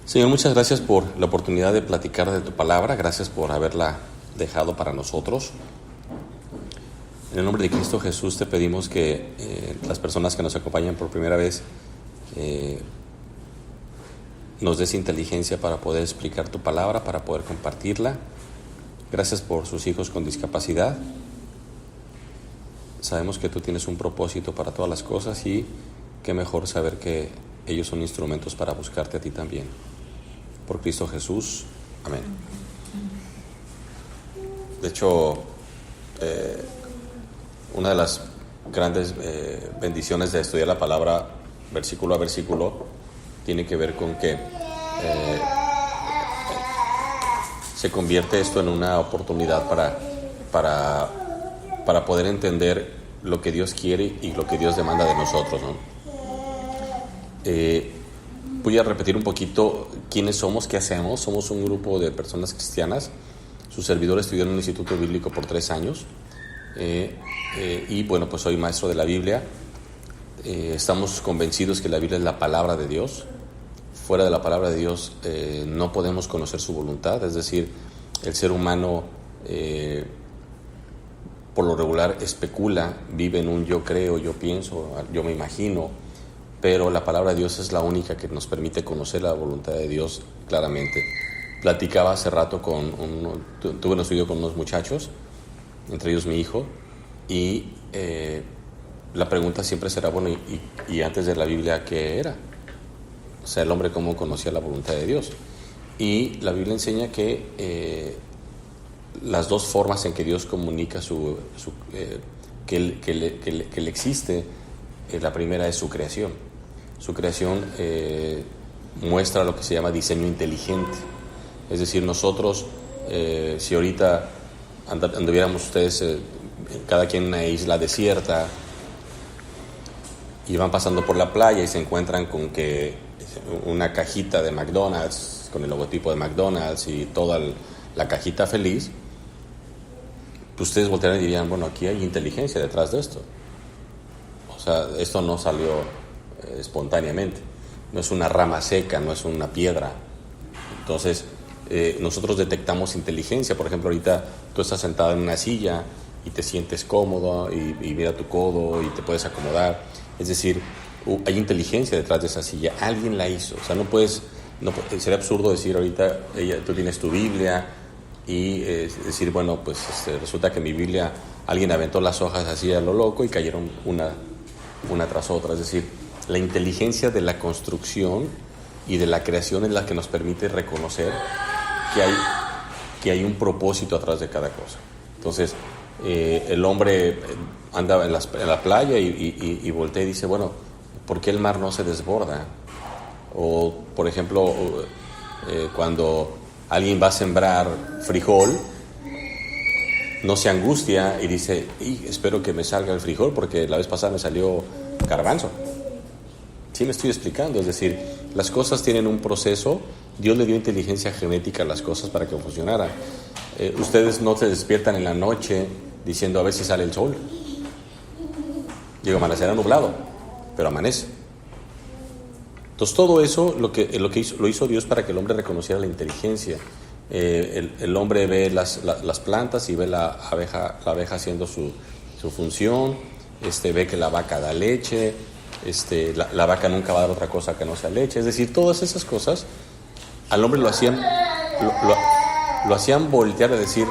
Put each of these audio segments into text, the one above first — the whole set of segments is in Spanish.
Señor, muchas gracias por la oportunidad de platicar de tu palabra. Gracias por haberla dejado para nosotros. En el nombre de Cristo Jesús te pedimos que las personas que nos acompañan por primera vez nos des inteligencia para poder explicar tu palabra, para poder compartirla. Gracias por sus hijos con discapacidad. Sabemos que tú tienes un propósito para todas las cosas y qué mejor saber que ellos son instrumentos para buscarte a ti también. Por Cristo Jesús. Amén. De hecho, una de las grandes bendiciones de estudiar la palabra versículo a versículo tiene que ver con que se convierte esto en una oportunidad para poder entender lo que Dios quiere y lo que Dios demanda de nosotros, ¿no? Voy a repetir un poquito quiénes somos, qué hacemos. Somos un grupo de personas cristianas. Su servidor estudió en un instituto bíblico por 3 años. Y bueno, pues soy maestro de la Biblia. Estamos convencidos que la Biblia es la palabra de Dios. Fuera de la palabra de Dios no podemos conocer su voluntad. Es decir, el ser humano por lo regular especula, vive en un yo creo, yo pienso, yo me imagino. Pero la palabra de Dios es la única que nos permite conocer la voluntad de Dios claramente. Platicaba hace rato tuve un estudio con unos muchachos, entre ellos mi hijo, y la pregunta siempre será, bueno, ¿y antes de la Biblia qué era? O sea, el hombre cómo conocía la voluntad de Dios. Y la Biblia enseña que las dos formas en que Dios comunica que Él existe, la primera es su creación. Su creación muestra lo que se llama diseño inteligente. Es decir, nosotros, si ahorita anduviéramos ustedes cada quien en una isla desierta y van pasando por la playa y se encuentran con que una cajita de McDonald's con el logotipo de McDonald's y toda la cajita feliz, pues ustedes voltearían y dirían, bueno, aquí hay inteligencia detrás de esto. O sea, esto no salió espontáneamente, no es una rama seca, no es una piedra. Entonces nosotros detectamos inteligencia. Por ejemplo, ahorita tú estás sentado en una silla y te sientes cómodo y mira tu codo y te puedes acomodar. Es decir, hay inteligencia detrás de esa silla, alguien la hizo. O sea, sería absurdo decir ahorita, tú tienes tu Biblia y decir, bueno, pues resulta que mi Biblia, alguien aventó las hojas así a lo loco y cayeron una tras otra. Es decir, la inteligencia de la construcción y de la creación es la que nos permite reconocer que hay un propósito atrás de cada cosa. Entonces, el hombre anda en la playa y voltea y dice, bueno, ¿por qué el mar no se desborda? O, por ejemplo, cuando alguien va a sembrar frijol, no se angustia y dice, espero que me salga el frijol porque la vez pasada me salió garbanzo. Sí me estoy explicando, es decir, las cosas tienen un proceso. Dios le dio inteligencia genética a las cosas para que funcionaran. Ustedes no se despiertan en la noche diciendo a ver si sale el sol. Digo, amanecerá nublado, pero amanece. Entonces todo eso lo hizo Dios para que el hombre reconociera la inteligencia. El hombre ve las plantas y ve la abeja haciendo su función, ve que la vaca da leche. La vaca nunca va a dar otra cosa que no sea leche. Es decir, todas esas cosas al hombre lo hacían voltear a decir,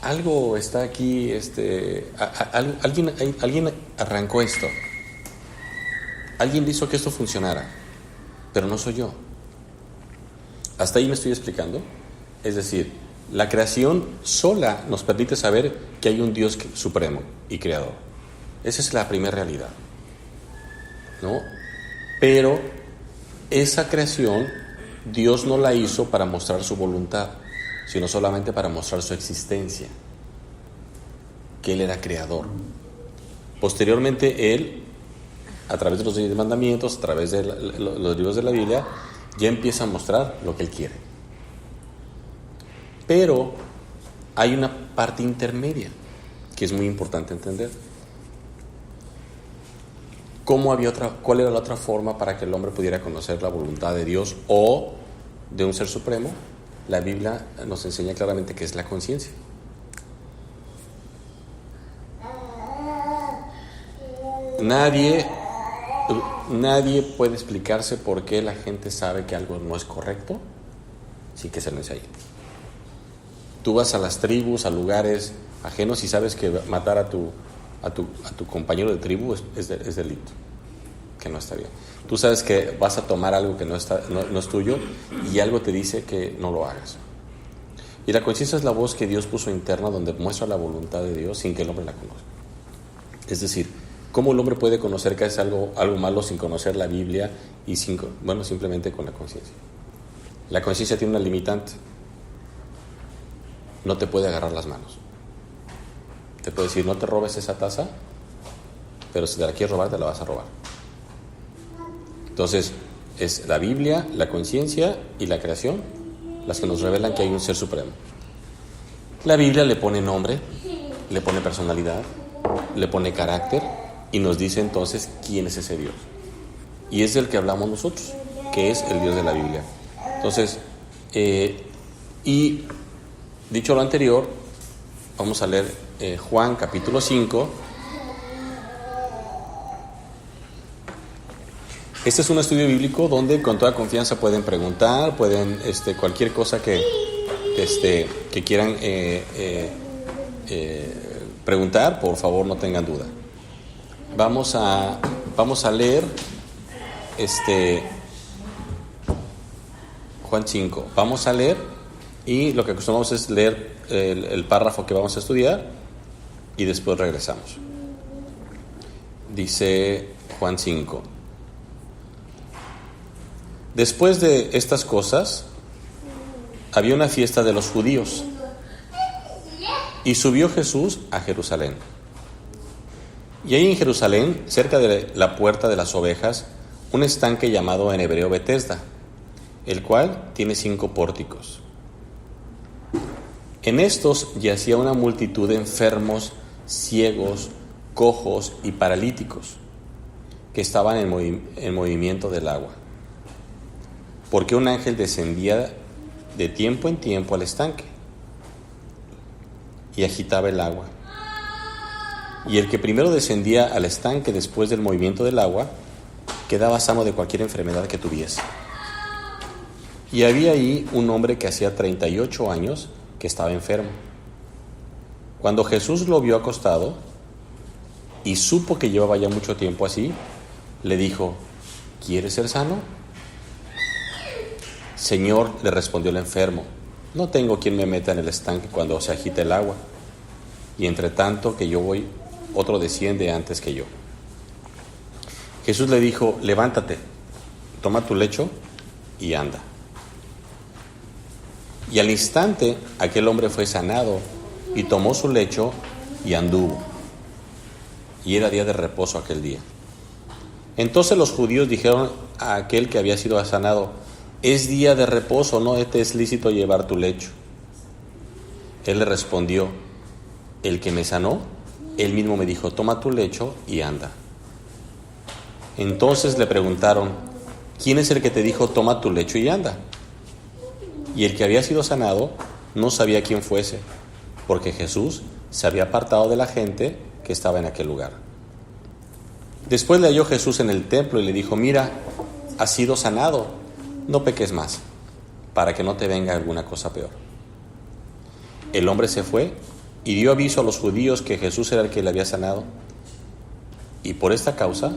algo está aquí, alguien arrancó esto, alguien hizo que esto funcionara, pero no soy yo. Hasta ahí me estoy explicando. Es decir, la creación sola nos permite saber que hay un Dios supremo y creador. Esa es la primera realidad, ¿no? Pero esa creación Dios no la hizo para mostrar su voluntad, sino solamente para mostrar su existencia, que Él era creador. Posteriormente Él, a través de los 10 mandamientos, a través de los libros de la Biblia, ya empieza a mostrar lo que Él quiere. Pero hay una parte intermedia que es muy importante entender. ¿Cuál era la otra forma para que el hombre pudiera conocer la voluntad de Dios o de un ser supremo, la Biblia nos enseña claramente que es la conciencia. Nadie puede explicarse por qué la gente sabe que algo no es correcto sin que se lo enseñe. Tú vas a las tribus, a lugares ajenos y sabes que matar a tu compañero de tribu es delito, que no está bien. Tú sabes que vas a tomar algo que no es tuyo y algo te dice que no lo hagas. Y la conciencia es la voz que Dios puso interna donde muestra la voluntad de Dios sin que el hombre la conozca. Es decir, ¿cómo el hombre puede conocer que es algo malo sin conocer la Biblia y simplemente con la conciencia? La conciencia tiene una limitante. No te puede agarrar las manos. Te puede decir, no te robes esa taza, pero si te la quieres robar, te la vas a robar. Entonces, es la Biblia, la conciencia y la creación las que nos revelan que hay un ser supremo. La Biblia le pone nombre, le pone personalidad, le pone carácter y nos dice entonces quién es ese Dios. Y es del que hablamos nosotros, que es el Dios de la Biblia. Entonces, y dicho lo anterior, vamos a leer Juan capítulo 5. Este es un estudio bíblico donde con toda confianza pueden preguntar, pueden cualquier cosa que quieran preguntar, por favor no tengan duda. Vamos a leer Juan 5. Vamos a leer y lo que acostumbramos es leer el párrafo que vamos a estudiar y después regresamos. Dice Juan 5. Después de estas cosas, había una fiesta de los judíos y subió Jesús a Jerusalén. Y hay en Jerusalén, cerca de la puerta de las ovejas, un estanque llamado en hebreo Betesda, el cual tiene 5 pórticos. En estos yacía una multitud de enfermos, ciegos, cojos y paralíticos, que estaban en movimiento del agua. Porque un ángel descendía de tiempo en tiempo al estanque y agitaba el agua. Y el que primero descendía al estanque después del movimiento del agua, quedaba sano de cualquier enfermedad que tuviese. Y había ahí un hombre que hacía 38 años que estaba enfermo. Cuando Jesús lo vio acostado y supo que llevaba ya mucho tiempo así, le dijo, ¿quieres ser sano? Señor, le respondió el enfermo, no tengo quien me meta en el estanque cuando se agita el agua, y entre tanto que yo voy, otro desciende antes que yo. Jesús le dijo, levántate, toma tu lecho y anda. Y al instante aquel hombre fue sanado y tomó su lecho y anduvo. Y era día de reposo aquel día. Entonces los judíos dijeron a aquel que había sido sanado, es día de reposo, no te es lícito llevar tu lecho. Él le respondió, el que me sanó, él mismo me dijo, toma tu lecho y anda. Entonces le preguntaron, ¿quién es el que te dijo, toma tu lecho y anda? Y el que había sido sanado no sabía quién fuese, porque Jesús se había apartado de la gente que estaba en aquel lugar. Después le halló Jesús en el templo y le dijo, mira, has sido sanado, no peques más, para que no te venga alguna cosa peor. El hombre se fue y dio aviso a los judíos que Jesús era el que le había sanado. Y por esta causa,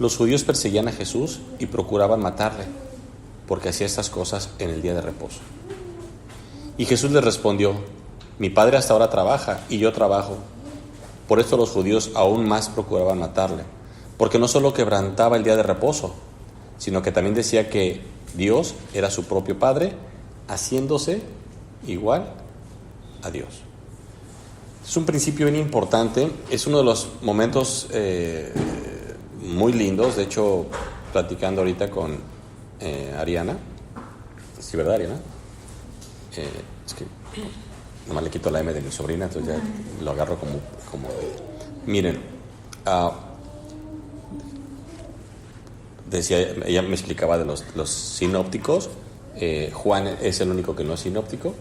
los judíos perseguían a Jesús y procuraban matarle, porque hacía estas cosas en el día de reposo. Y Jesús les respondió, mi Padre hasta ahora trabaja y yo trabajo. Por esto los judíos aún más procuraban matarle, porque no solo quebrantaba el día de reposo, sino que también decía que Dios era su propio Padre, haciéndose igual a Dios. Es un principio bien importante, es uno de los momentos muy lindos. De hecho, platicando ahorita con Ariana, ¿sí, verdad, Ariana? Es que nomás le quito la M de mi sobrina, entonces ya lo agarro como miren, decía, ella me explicaba de los sinópticos Juan es el único que no es sinóptico.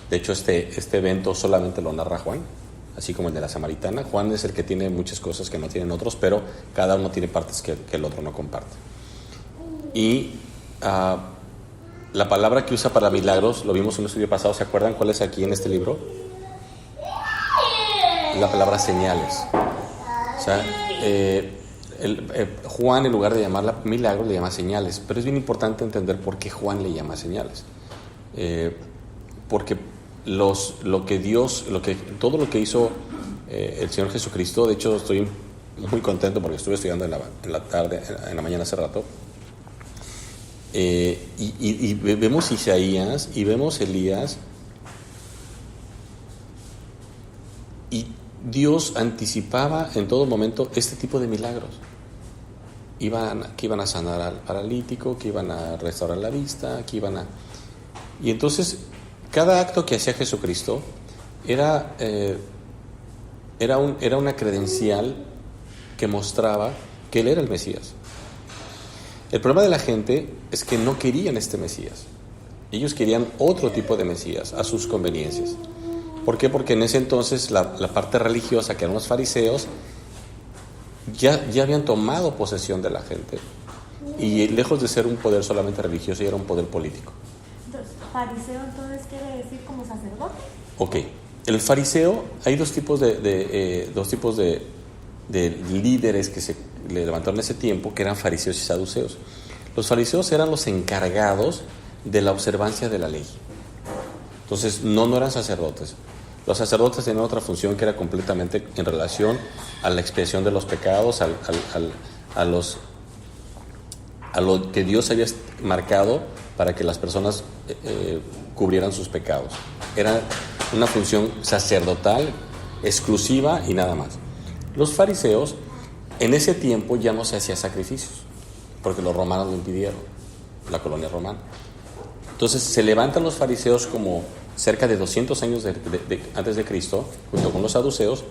De hecho, este evento solamente lo narra Juan, así como el de la samaritana. Juan es el que tiene muchas cosas que no tienen otros, pero cada uno tiene partes que el otro no comparte. Y la palabra que usa para milagros, lo vimos en un estudio pasado, ¿se acuerdan cuál es aquí en este libro? La palabra señales. O sea, Juan, en lugar de llamarla milagros, le llama señales. Pero es bien importante entender por qué Juan le llama señales. Porque todo lo que hizo el Señor Jesucristo, de hecho estoy muy contento porque estuve estudiando en la tarde, en la mañana hace rato, y vemos Isaías y vemos Elías, y Dios anticipaba en todo momento este tipo de milagros. Que iban a sanar al paralítico, que iban a restaurar la vista, y entonces cada acto que hacía Jesucristo era una credencial que mostraba que Él era el Mesías. El problema de la gente es que no querían este Mesías. Ellos querían otro tipo de Mesías a sus conveniencias. ¿Por qué? Porque en ese entonces la parte religiosa, que eran los fariseos, ya habían tomado posesión de la gente. Y lejos de ser un poder solamente religioso, ya era un poder político. Entonces, fariseo entonces quiere decir como sacerdote. Ok. El fariseo, hay dos tipos de líderes que se le levantaron en ese tiempo, que eran fariseos y saduceos. Los fariseos eran los encargados de la observancia de la ley. Entonces no eran sacerdotes. Los sacerdotes tenían otra función que era completamente en relación a la expiación de los pecados, a lo que Dios había marcado para que las personas cubrieran sus pecados. Era una función sacerdotal exclusiva y nada más. Los fariseos, en ese tiempo ya no se hacía sacrificios, porque los romanos lo impidieron, la colonia romana. Entonces se levantan los fariseos como cerca de 200 años antes de Cristo, junto con los saduceos,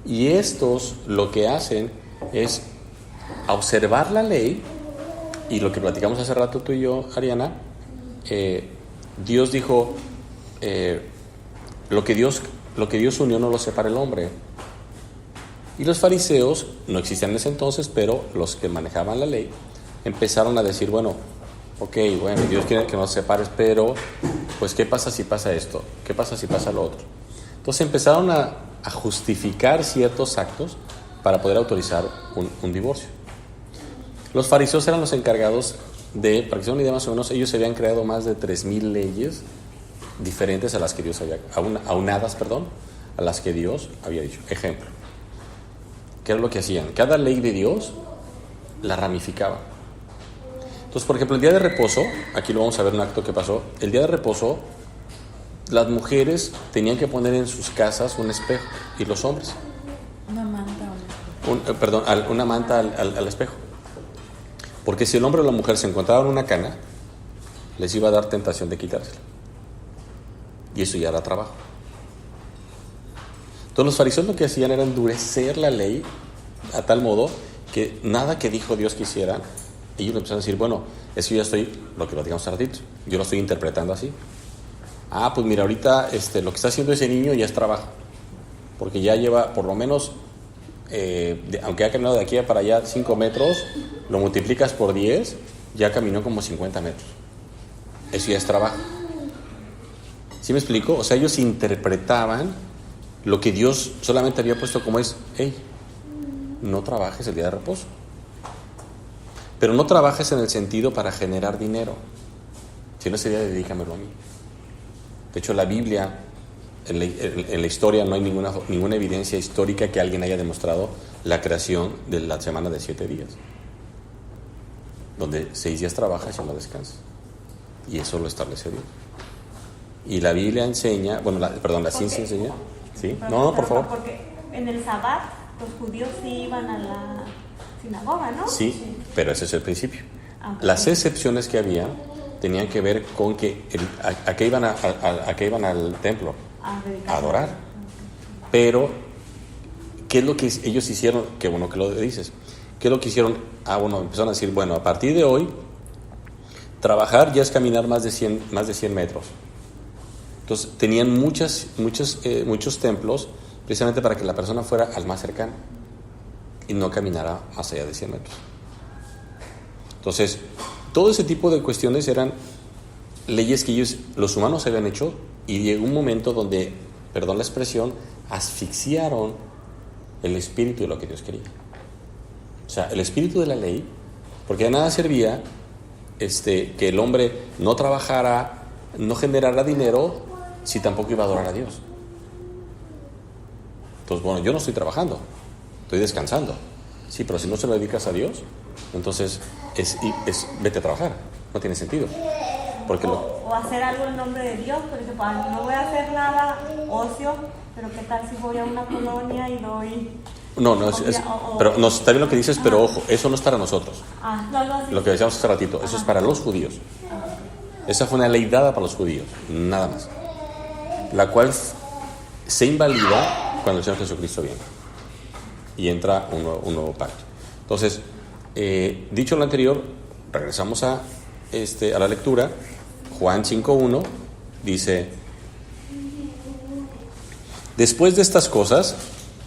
y estos lo que hacen es observar la ley, y lo que platicamos hace rato tú y yo, Ariana, Dios dijo, lo que Dios unió no lo separa el hombre. Y los fariseos, no existían en ese entonces, pero los que manejaban la ley, empezaron a decir, bueno, Dios quiere que nos separes, pero pues ¿qué pasa si pasa esto? ¿Qué pasa si pasa lo otro? Entonces empezaron a justificar ciertos actos para poder autorizar un divorcio. Los fariseos eran los encargados para que se den una idea más o menos, ellos habían creado más de 3,000 leyes diferentes a las que Dios había, aunadas, a las que Dios había dicho. Ejemplo, ¿qué era lo que hacían? Cada ley de Dios la ramificaba. Entonces, por ejemplo, el día de reposo, aquí lo vamos a ver un acto que pasó. El día de reposo, las mujeres tenían que poner en sus casas un espejo, y los hombres Una manta. Una manta al espejo. Porque si el hombre o la mujer se encontraban una cana, les iba a dar tentación de quitársela. Y eso ya era trabajo. Entonces los fariseos lo que hacían era endurecer la ley a tal modo que nada que dijo Dios que hicieran, ellos le empezaron a decir, bueno, eso ya lo que lo digamos hace ratito, yo lo estoy interpretando así. Pues mira, ahorita lo que está haciendo ese niño ya es trabajo, porque ya lleva por lo menos, aunque ha caminado de aquí para allá 5 metros, lo multiplicas por 10, ya caminó como 50 metros. Eso ya es trabajo. ¿Sí me explico? O sea, ellos interpretaban lo que Dios solamente había puesto como no trabajes el día de reposo. Pero no trabajes en el sentido para generar dinero. Si no ese día, dedícamelo a mí. De hecho, la Biblia, en la historia no hay ninguna evidencia histórica que alguien haya demostrado la creación de la semana de 7 días. Donde 6 días trabajas y 1 descansas. Y eso lo establece Dios. Y la Biblia enseña, la ciencia enseña. ¿Sí? No, por favor. Porque en el Sabbat los judíos sí iban a la sinagoga, ¿no? Sí, pero ese es el principio. Las excepciones que había tenían que ver con que a qué iban al templo, a adorar. Pero ¿qué es lo que ellos hicieron? Qué bueno que lo dices. ¿Qué es lo que hicieron? Empezaron a decir, a partir de hoy trabajar ya es caminar más de 100 metros. Entonces tenían muchos templos precisamente para que la persona fuera al más cercano y no caminara más allá de 100 metros. Entonces, todo ese tipo de cuestiones eran leyes que los humanos habían hecho, y llegó un momento donde, perdón la expresión, asfixiaron el espíritu de lo que Dios quería. O sea, el espíritu de la ley, porque de nada servía que el hombre no trabajara, no generara dinero, si tampoco iba a adorar a Dios. Entonces, bueno, yo no estoy trabajando, estoy descansando. Sí, pero si no se lo dedicas a Dios, entonces vete a trabajar. No tiene sentido. Porque o hacer algo en nombre de Dios, por ejemplo, no voy a hacer nada ocio, pero ¿qué tal si voy a una colonia y doy? Pero no, está bien lo que dices, pero ojo, eso no es para nosotros. Sí. Lo que decíamos hace ratito, eso es para los judíos. Esa fue una ley dada para los judíos, nada más. La cual se invalida cuando el Señor Jesucristo viene y entra un nuevo pacto. Entonces, dicho lo anterior, regresamos a la lectura. Juan 5:1 dice: después de estas cosas,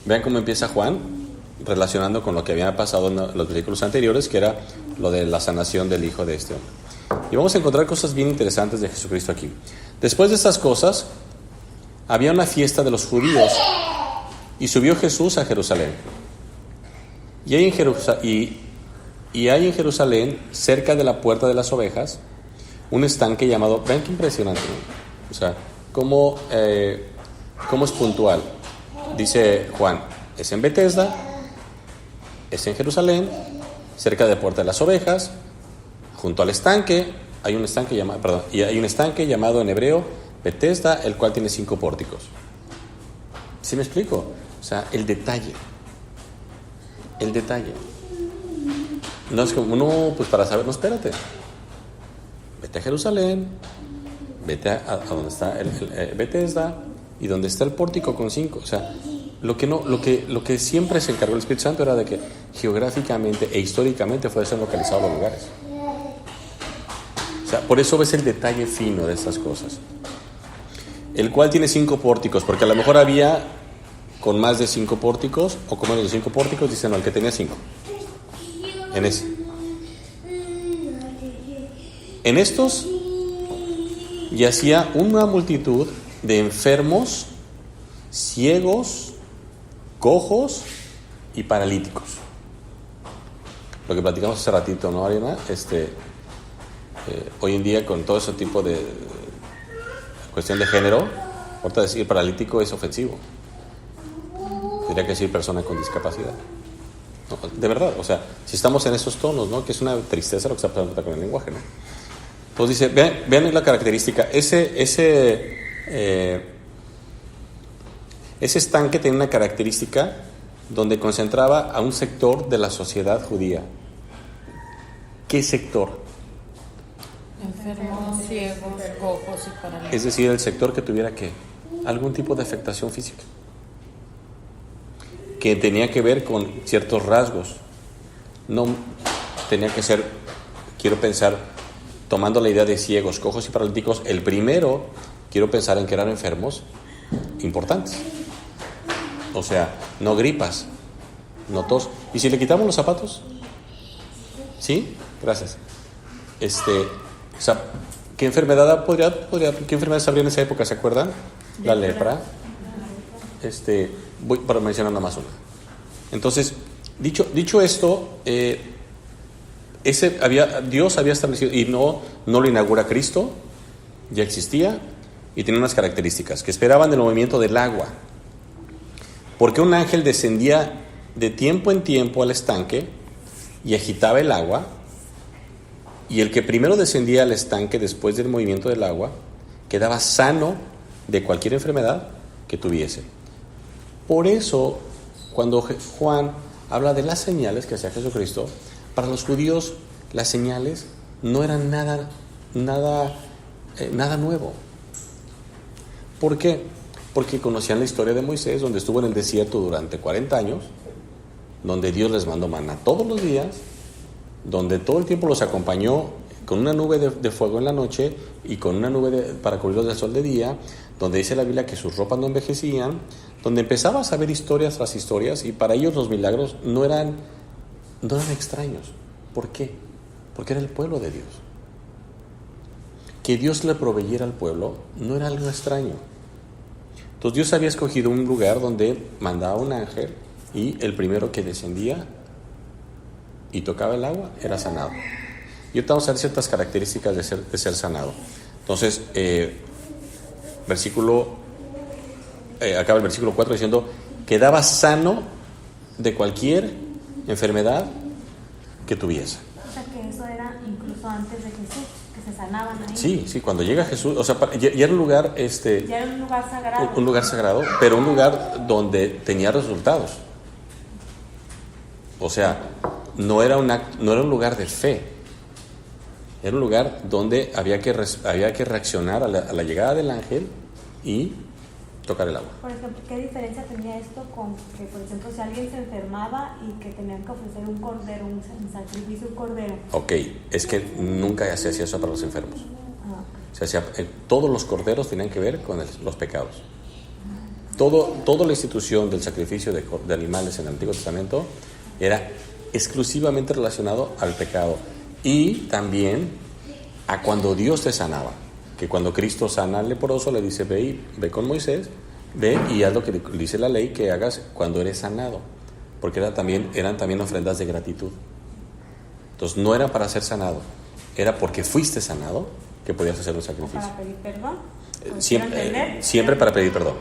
vean cómo empieza Juan relacionando con lo que había pasado en los versículos anteriores, que era lo de la sanación del hijo de este hombre. Y vamos a encontrar cosas bien interesantes de Jesucristo aquí. Después de estas cosas, había una fiesta de los judíos, y subió Jesús a Jerusalén. Y hay en Jerusalén, cerca de la puerta de las ovejas, un estanque llamado, vean qué impresionante, ¿no? O sea, cómo es puntual. Dice Juan, es en Betesda, es en Jerusalén, cerca de la puerta de las ovejas, junto al estanque, hay un estanque llamado en hebreo Betesda, el cual tiene 5 pórticos. ¿Sí me explico? O sea, el detalle. No es como, no, pues para saber, no, espérate. Vete a Jerusalén, vete a donde está el Betesda, y donde está el pórtico con 5. O sea, lo que siempre se encargó el Espíritu Santo era de que geográficamente e históricamente fuesen localizados los lugares. O sea, por eso ves el detalle fino de estas cosas. El cual tiene 5 pórticos, porque a lo mejor había con más de 5 pórticos, o con menos de 5 pórticos, dicen, no, el que tenía 5. En estos yacía una multitud de enfermos, ciegos, cojos y paralíticos. Lo que platicamos hace ratito, ¿no, Ariana? Hoy en día, con todo ese tipo de cuestión de género, ahorita decir paralítico es ofensivo. Tendría que decir persona con discapacidad. No, de verdad, o sea, si estamos en esos tonos, ¿no? Que es una tristeza lo que está pasando con el lenguaje, ¿no? Entonces dice, vean la característica. Ese estanque tenía una característica donde concentraba a un sector de la sociedad judía. ¿Qué sector? Enfermos, ciegos, cojos y paralíticos. Es decir, el sector que tuviera algún tipo de afectación física, que tenía que ver con ciertos rasgos. No tenía que ser, quiero pensar, tomando la idea de ciegos, cojos y paralíticos, el primero, quiero pensar en que eran enfermos importantes. O sea, no gripas, no tos. ¿Y si le quitamos los zapatos? ¿Sí? Gracias. O sea, ¿qué enfermedad qué enfermedades habría en esa época? ¿Se acuerdan? La lepra. Voy para mencionar nada más una. Entonces, dicho esto, Dios había establecido, y no lo inaugura Cristo, ya existía y tenía unas características que esperaban del movimiento del agua, porque un ángel descendía de tiempo en tiempo al estanque y agitaba el agua, y el que primero descendía al estanque después del movimiento del agua quedaba sano de cualquier enfermedad que tuviese. Por eso, cuando Juan habla de las señales que hacía Jesucristo, para los judíos las señales no eran nada nuevo. ¿Por qué? Porque conocían la historia de Moisés, donde estuvo en el desierto durante 40 años, donde Dios les mandó maná todos los días, donde todo el tiempo los acompañó con una nube de fuego en la noche y con una nube para cubrirlos del sol de día, donde dice la Biblia que sus ropas no envejecían, donde empezabas a ver historias tras historias, y para ellos los milagros no eran extraños. ¿Por qué? Porque era el pueblo de Dios. Que Dios le proveyera al pueblo no era algo extraño. Entonces Dios había escogido un lugar donde mandaba un ángel, y el primero que descendía y tocaba el agua era sanado. Y ahorita vamos a ver ciertas características de ser sanado. Entonces, acaba el versículo 4 diciendo: quedaba sano de cualquier enfermedad que tuviese. O sea, que eso era incluso antes de Jesús, que se sanaban ahí. Sí, cuando llega Jesús, o sea, ya era un lugar, ya era un lugar sagrado. Un lugar sagrado, pero un lugar donde tenía resultados. O sea, no era un lugar de fe. Era un lugar donde había que reaccionar a la llegada del ángel y tocar el agua. Por ejemplo, ¿qué diferencia tenía esto con que, por ejemplo, si alguien se enfermaba y que tenían que ofrecer un cordero, un sacrificio, un cordero? Ok, es que nunca se hacía eso para los enfermos. Todos los corderos tenían que ver con los pecados. Toda la institución del sacrificio de animales en el Antiguo Testamento era exclusivamente relacionado al pecado, y también a cuando Dios te sanaba. Que cuando Cristo sana al leproso, le dice: ve con Moisés, ve y haz lo que dice la ley que hagas cuando eres sanado, porque eran también ofrendas de gratitud. Entonces no era para ser sanado, era porque fuiste sanado que podías hacer un sacrificio. ¿Para pedir perdón? Siempre para pedir perdón.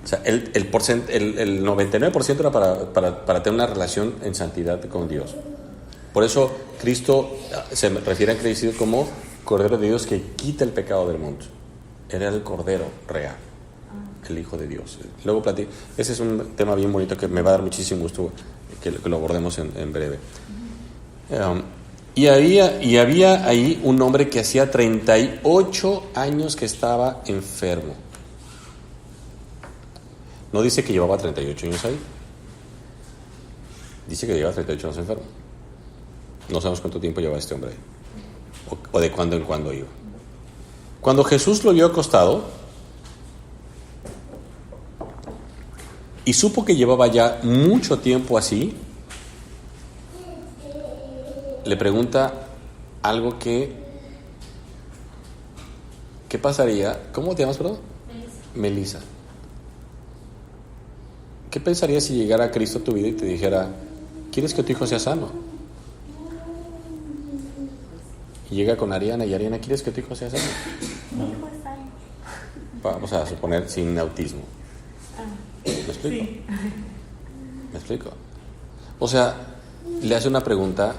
O sea, el 99% era para tener una relación en santidad con Dios. Por eso Cristo se refiere a Cristo como Cordero de Dios que quita el pecado del mundo. Era el Cordero real, el Hijo de Dios. Luego platico. Ese es un tema bien bonito que me va a dar muchísimo gusto que lo abordemos en breve. Y había ahí un hombre que hacía 38 años que estaba enfermo. No dice que llevaba 38 años ahí. Dice que llevaba 38 años enfermo. No sabemos cuánto tiempo llevaba este hombre ahí, o de cuándo en cuándo iba. Cuando Jesús lo vio acostado y supo que llevaba ya mucho tiempo así, le pregunta algo ¿qué pasaría? ¿Cómo te llamas, perdón? Melissa. ¿Qué pensarías si llegara Cristo a tu vida y te dijera: ¿quieres que tu hijo sea sano? Y llega con Ariana, y Ariana: ¿quieres que tu hijo sea sano? Mi hijo es sano. Vamos a suponer sin autismo. ¿Me explico? Sí. ¿Me explico? O sea, le hace una pregunta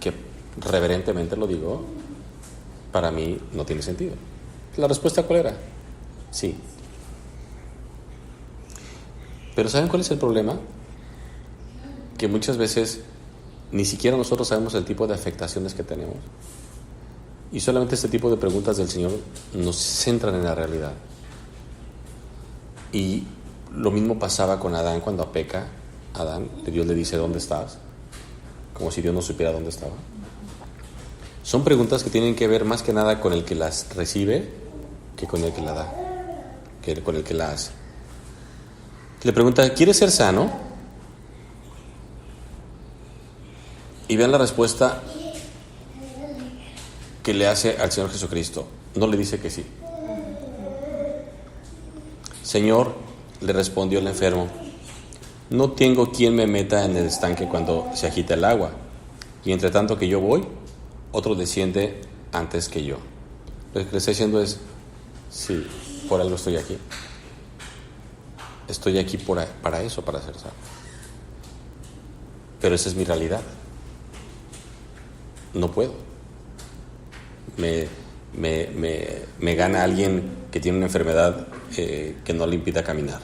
que, reverentemente lo digo, para mí no tiene sentido. ¿La respuesta cuál era? Sí. Pero ¿saben cuál es el problema? Que muchas veces ni siquiera nosotros sabemos el tipo de afectaciones que tenemos, y solamente este tipo de preguntas del Señor nos centran en la realidad. Y lo mismo pasaba con Adán cuando peca. Adán, Dios le dice: ¿dónde estás? Como si Dios no supiera dónde estaba. Son preguntas que tienen que ver más que nada con el que las recibe que con el que la da, que con el que la hace. Le pregunta: ¿quieres ser sano? Y vean la respuesta que le hace al Señor Jesucristo. No le dice que sí. Señor, le respondió el enfermo, no tengo quien me meta en el estanque cuando se agita el agua, y entre tanto que yo voy, otro desciende antes que yo. Lo que le está diciendo es: sí, por algo estoy aquí. Estoy aquí para eso, para ser sano. Pero esa es mi realidad. No puedo. Me gana alguien que tiene una enfermedad que no le impida caminar.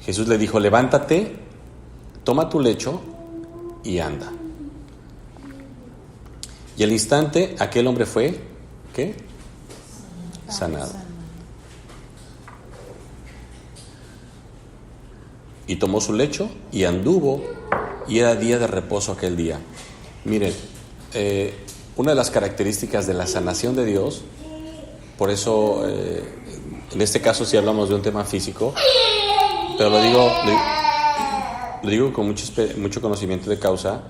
Jesús le dijo: levántate, toma tu lecho y anda. Y al instante aquel hombre fue, ¿qué? Sanado. Y tomó su lecho y anduvo, y era día de reposo aquel día. Miren, una de las características de la sanación de Dios, por eso en este caso sí hablamos de un tema físico, pero lo digo con mucho conocimiento de causa.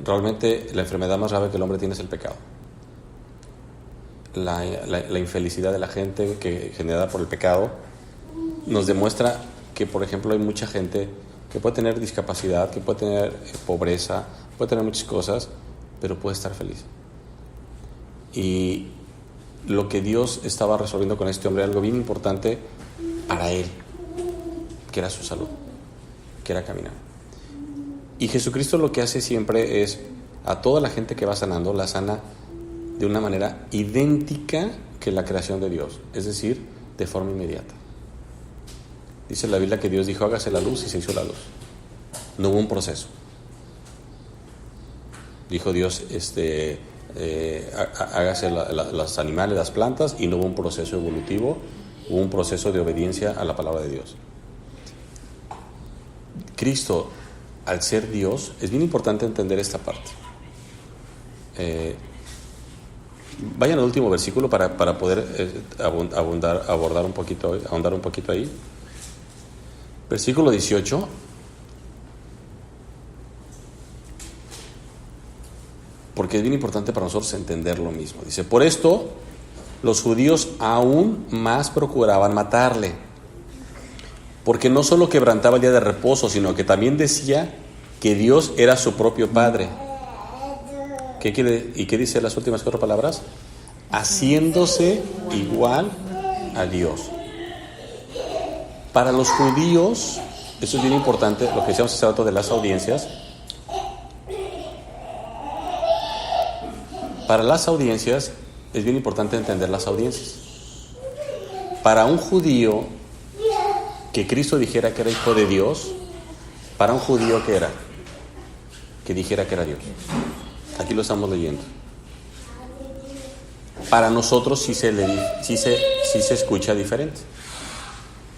Realmente la enfermedad más grave que el hombre tiene es el pecado. La infelicidad de la gente generada por el pecado nos demuestra que, por ejemplo, hay mucha gente que puede tener discapacidad, que puede tener pobreza, puede tener muchas cosas, pero puede estar feliz. Y lo que Dios estaba resolviendo con este hombre, algo bien importante para él, que era su salud, que era caminar. Y Jesucristo lo que hace siempre es, a toda la gente que va sanando, la sana de una manera idéntica que la creación de Dios, es decir, de forma inmediata. Dice la Biblia que Dios dijo, hágase la luz, y se hizo la luz. No hubo un proceso. Dijo Dios, hágase los animales, las plantas, y no hubo un proceso evolutivo, hubo un proceso de obediencia a la palabra de Dios. Cristo, al ser Dios, es bien importante entender esta parte. Vayan al último versículo para poder ahondar un poquito ahí. Versículo 18. Porque es bien importante para nosotros entender lo mismo. Dice, por esto los judíos aún más procuraban matarle, porque no solo quebrantaba el día de reposo, sino que también decía que Dios era su propio Padre. ¿Qué dice las últimas 4 palabras? Haciéndose igual a Dios. Para los judíos, eso es bien importante, lo que decíamos hace rato de las audiencias. Para las audiencias, es bien importante entender las audiencias. Para un judío, que Cristo dijera que era hijo de Dios, para un judío, ¿qué era? Que dijera que era Dios. Aquí lo estamos leyendo. Para nosotros sí se escucha diferente,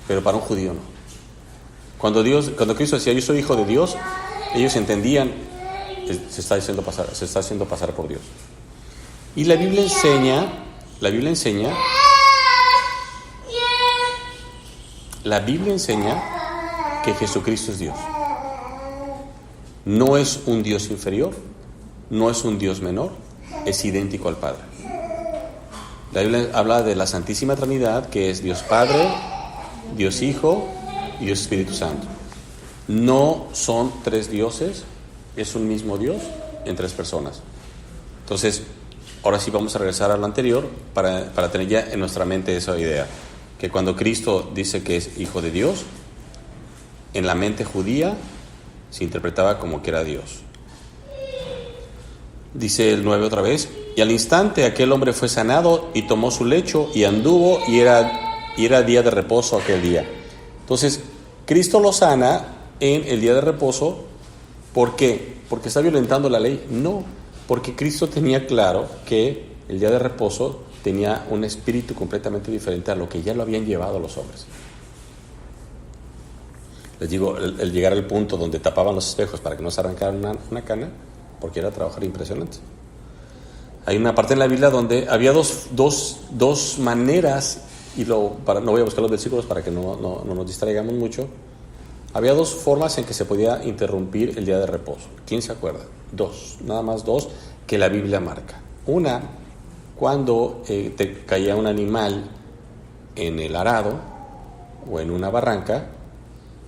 pero para un judío no. Cuando Cristo decía yo soy hijo de Dios, ellos entendían se está haciendo pasar por Dios. Y la Biblia enseña que Jesucristo es Dios. No es un Dios inferior, no es un Dios menor, es idéntico al Padre. La Biblia habla de la Santísima Trinidad, que es Dios Padre, Dios Hijo y Dios Espíritu Santo. No son 3 dioses, es un mismo Dios en 3 personas. Entonces, ahora sí vamos a regresar a lo anterior para tener ya en nuestra mente esa idea, que cuando Cristo dice que es Hijo de Dios, en la mente judía se interpretaba como que era Dios. Dice el 9 otra vez, y al instante aquel hombre fue sanado y tomó su lecho y anduvo, y era día de reposo aquel día. Entonces, Cristo lo sana en el día de reposo. ¿Por qué? ¿Porque está violentando la ley? No, porque Cristo tenía claro que el día de reposo tenía un espíritu completamente diferente a lo que ya lo habían llevado los hombres. Les digo, el llegar al punto donde tapaban los espejos para que no se arrancaran una cana, porque era trabajar impresionante. Hay una parte en la Biblia donde había dos maneras, y no voy a buscar los versículos para que no nos distraigamos mucho. Había 2 formas en que se podía interrumpir el día de reposo. ¿Quién se acuerda? 2, nada más 2 que la Biblia marca. Una, cuando te caía un animal en el arado o en una barranca,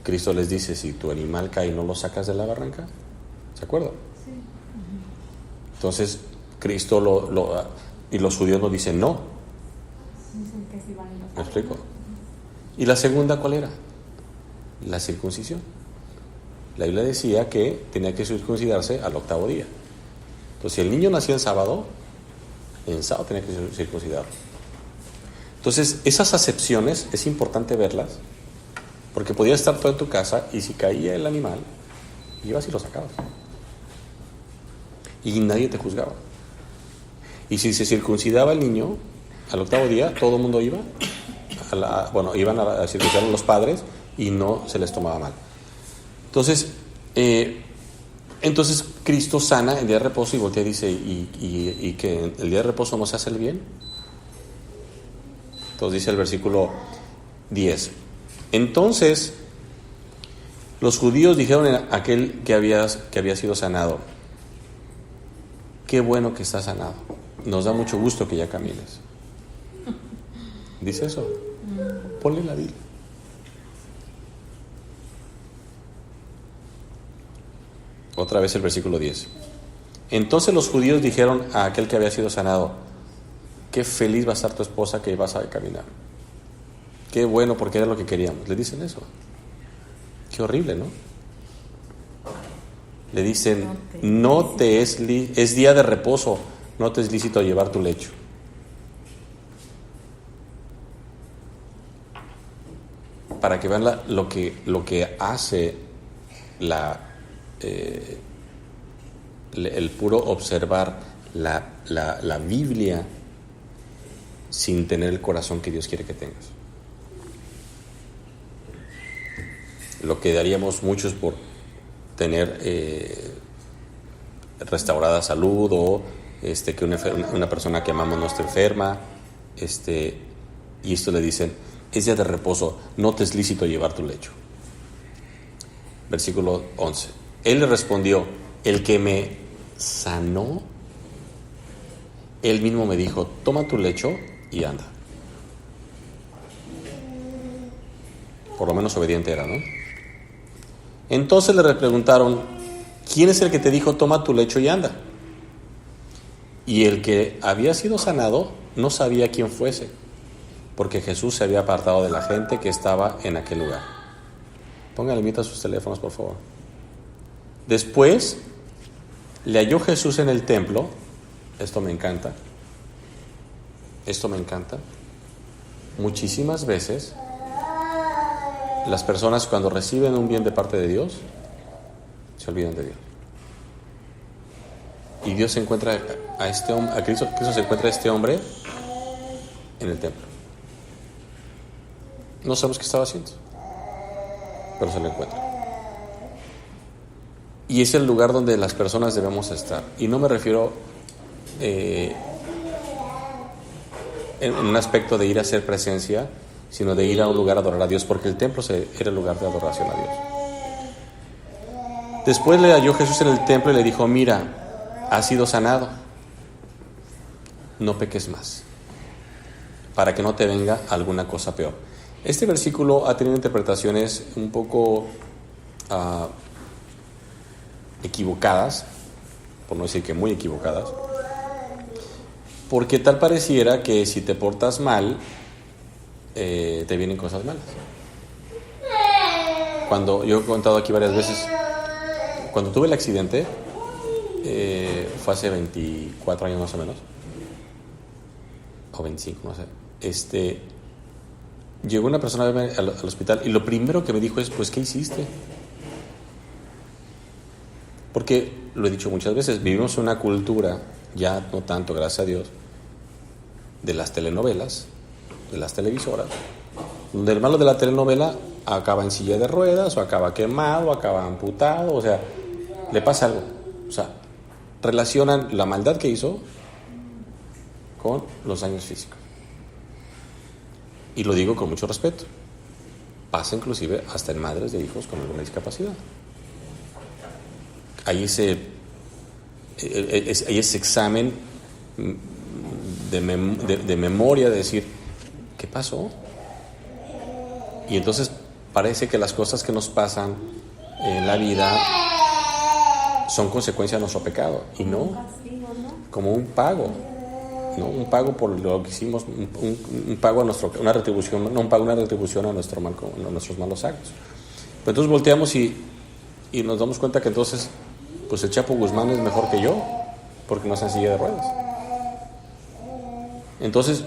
Cristo les dice, si tu animal cae, ¿no lo sacas de la barranca? ¿Se acuerdan? Sí. Entonces, Cristo y los judíos nos dicen no. Dicen que sí van a los... ¿Me explico? ¿Y la segunda cuál era? La circuncisión. La Biblia decía que tenía que circuncidarse al 8º día. Entonces, si el niño nació en sábado tenía que circuncidarlo. Entonces, esas acepciones es importante verlas, porque podías estar todo en tu casa y si caía el animal, ibas y lo sacabas. Y nadie te juzgaba. Y si se circuncidaba el niño al 8º día, todo el mundo iban a circuncidar a los padres y no se les tomaba mal. Entonces, Entonces Cristo sana el día de reposo y voltea y dice, ¿y que el día de reposo no se hace el bien? Entonces dice el versículo 10. Entonces los judíos dijeron a aquel que había sido sanado, qué bueno que estás sanado, nos da mucho gusto que ya camines. Dice eso. Ponle la Biblia. Otra vez el versículo 10. Entonces los judíos dijeron a aquel que había sido sanado, qué feliz va a estar tu esposa que vas a caminar. Qué bueno, porque era lo que queríamos. Le dicen eso. Qué horrible, ¿no? Le dicen, es día de reposo, no te es lícito llevar tu lecho. Para que vean lo que hace el puro observar la Biblia sin tener el corazón que Dios quiere que tengas. Lo que daríamos muchos por tener restaurada salud o que una persona que amamos no esté enferma, y esto le dicen, es día de reposo, no te es lícito llevar tu lecho. Versículo 11. Él le respondió, el que me sanó, él mismo me dijo, toma tu lecho y anda. Por lo menos obediente era, ¿no? Entonces le preguntaron, ¿quién es el que te dijo, toma tu lecho y anda? Y el que había sido sanado no sabía quién fuese, porque Jesús se había apartado de la gente que estaba en aquel lugar. Pónganle mute a sus teléfonos, por favor. Después le halló Jesús en el templo. Esto me encanta. Muchísimas veces las personas, cuando reciben un bien de parte de Dios, se olvidan de Dios. Y Dios se encuentra a Cristo se encuentra a este hombre en el templo. No sabemos qué estaba haciendo, pero se lo encuentra. Y es el lugar donde las personas debemos estar. Y no me refiero en un aspecto de ir a hacer presencia, sino de ir a un lugar a adorar a Dios, porque el templo era el lugar de adoración a Dios. Después le halló Jesús en el templo y le dijo, mira, has sido sanado, no peques más, para que no te venga alguna cosa peor. Este versículo ha tenido interpretaciones un poco equivocadas, por no decir que muy equivocadas, porque tal pareciera que si te portas mal, te vienen cosas malas. Cuando yo he contado aquí varias veces, cuando tuve el accidente, fue hace 24 años más o menos, o 25, no sé. Llegó una persona a verme al hospital y lo primero que me dijo es, pues, ¿qué hiciste? Porque, lo he dicho muchas veces, vivimos una cultura, ya no tanto, gracias a Dios, de las telenovelas, de las televisoras, donde el malo de la telenovela acaba en silla de ruedas, o acaba quemado, o acaba amputado, o sea, le pasa algo. O sea, relacionan la maldad que hizo con los daños físicos. Y lo digo con mucho respeto. Pasa inclusive hasta en madres de hijos con alguna discapacidad. Hay ese examen de memoria, de decir, ¿qué pasó? Y entonces parece que las cosas que nos pasan en la vida son consecuencia de nuestro pecado, y no, como un pago, ¿no? Un pago por lo que hicimos, un pago a una retribución, no un pago, una retribución a nuestros malos actos. Pero entonces volteamos y nos damos cuenta que entonces, pues el Chapo Guzmán es mejor que yo, porque no está en silla de ruedas. Entonces,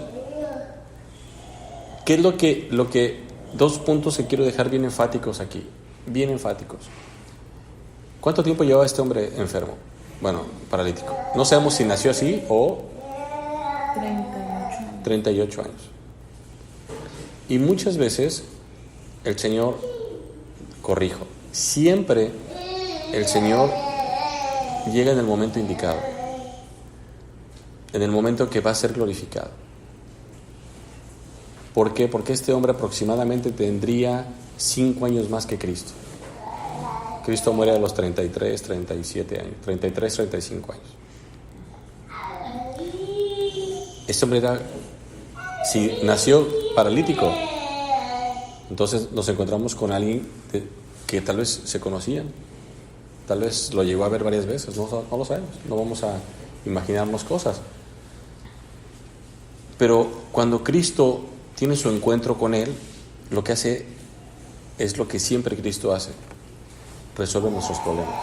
¿qué es lo que dos puntos que quiero dejar bien enfáticos aquí? Bien enfáticos. ¿Cuánto tiempo llevaba este hombre enfermo? Bueno, paralítico. No sabemos si nació así o 38 años. Y muchas veces el Señor, corrijo, siempre el Señor llega en el momento indicado, en el momento que va a ser glorificado. ¿Por qué? Porque este hombre aproximadamente tendría 5 años más que Cristo. Cristo muere a los 33, 37 años, 33, 35 años. Este hombre si nació paralítico, entonces nos encontramos con alguien que tal vez se conocían, tal vez lo llegó a ver varias veces, no lo sabemos, no vamos a imaginarnos cosas. Pero cuando Cristo tiene su encuentro con él, lo que hace es lo que siempre Cristo hace: resuelve nuestros problemas.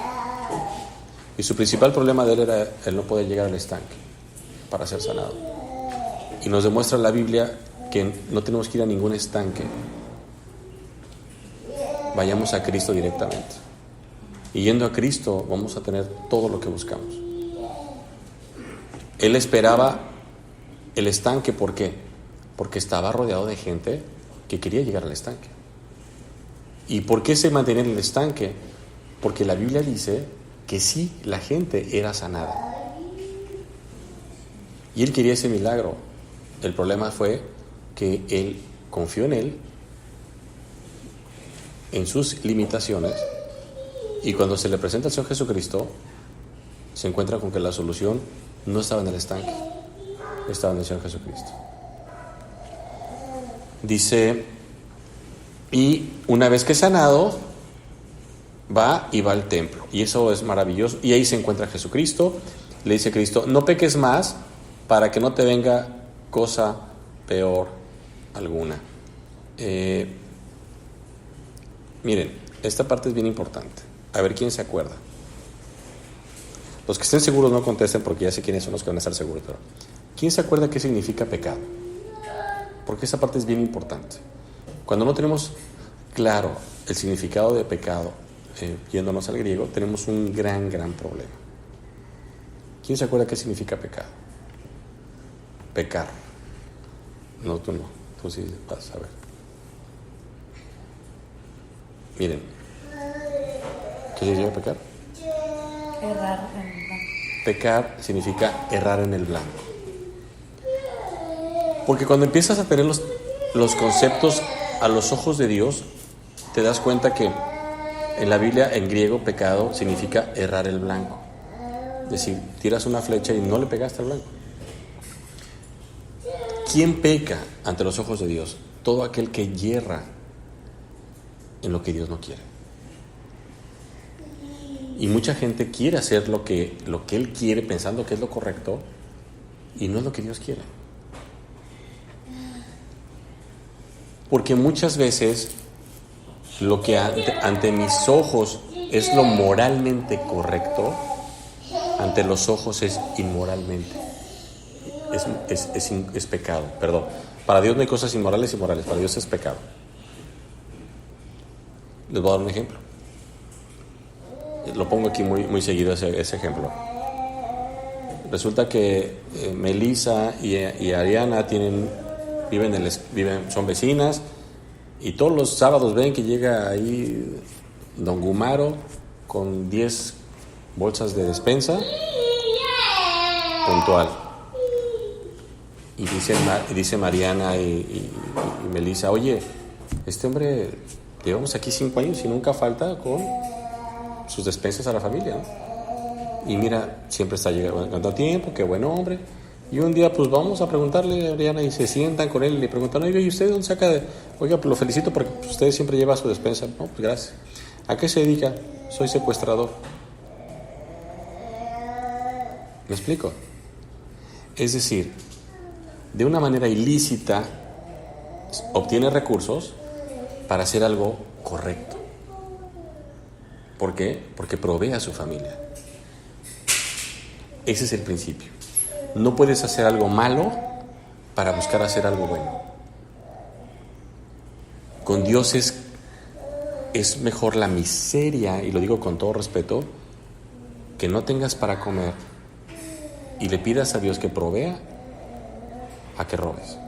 Y su principal problema de él era el no poder llegar al estanque para ser sanado. Y nos demuestra la Biblia que no tenemos que ir a ningún estanque. Vayamos a Cristo directamente. Y yendo a Cristo vamos a tener todo lo que buscamos. Él esperaba el estanque, ¿por qué? Porque estaba rodeado de gente que quería llegar al estanque. ¿Y por qué se mantenía en el estanque? Porque la Biblia dice que sí, la gente era sanada. Y él quería ese milagro. El problema fue que él confió en él, en sus limitaciones, y cuando se le presenta al Señor Jesucristo, se encuentra con que la solución no estaba en el estanque, estaba en el Señor Jesucristo. Dice, y una vez que es sanado, va al templo, y eso es maravilloso, y ahí se encuentra Jesucristo. Le dice Cristo: no peques más, para que no te venga cosa peor alguna. Miren, esta parte es bien importante. A ver quién se acuerda. Los que estén seguros no contesten, porque ya sé quiénes son los que van a estar seguros. Pero ¿quién se acuerda qué significa pecado? Porque esa parte es bien importante. Cuando no tenemos claro el significado de pecado, yéndonos al griego, tenemos un gran problema. ¿Quién se acuerda qué significa pecado? Pecar. No, tú no. Tú sí vas a ver. Miren. ¿Qué significa pecar? Errar en el blanco. Pecar significa errar en el blanco. Porque cuando empiezas a tener los conceptos a los ojos de Dios, te das cuenta que en la Biblia, en griego, pecado significa errar el blanco. Es decir, tiras una flecha y no le pegaste al blanco. ¿Quién peca ante los ojos de Dios? Todo aquel que yerra en lo que Dios no quiere. Y mucha gente quiere hacer lo que Él quiere, pensando que es lo correcto, y no es lo que Dios quiere. Porque muchas veces lo que ante mis ojos es lo moralmente correcto, ante los ojos es inmoralmente. Es pecado, perdón. Para Dios no hay cosas inmorales y morales, para Dios es pecado. Les voy a dar un ejemplo. Lo pongo aquí muy seguido ese ejemplo. Resulta que Melissa y Ariana son vecinas, y todos los sábados ven que llega ahí Don Gumaro con 10 bolsas de despensa puntual. Y dice Mariana y Melissa: oye, este hombre llevamos aquí 5 años y nunca falta con sus despensas a la familia, ¿no? Y mira, siempre está llegando a tiempo, qué buen hombre. Y un día pues vamos a preguntarle a Ariana, y se sientan con él y le preguntan: oiga, ¿y usted dónde saca de...? Oiga, pues lo felicito porque usted siempre lleva su despensa. No, pues gracias. ¿A qué se dedica? Soy secuestrador. ¿Me explico? Es decir, de una manera ilícita obtiene recursos para hacer algo correcto. ¿Por qué? Porque provee a su familia. Ese es el principio. No puedes hacer algo malo para buscar hacer algo bueno. Con Dios es mejor la miseria, y lo digo con todo respeto, que no tengas para comer y le pidas a Dios que provea, a que robes.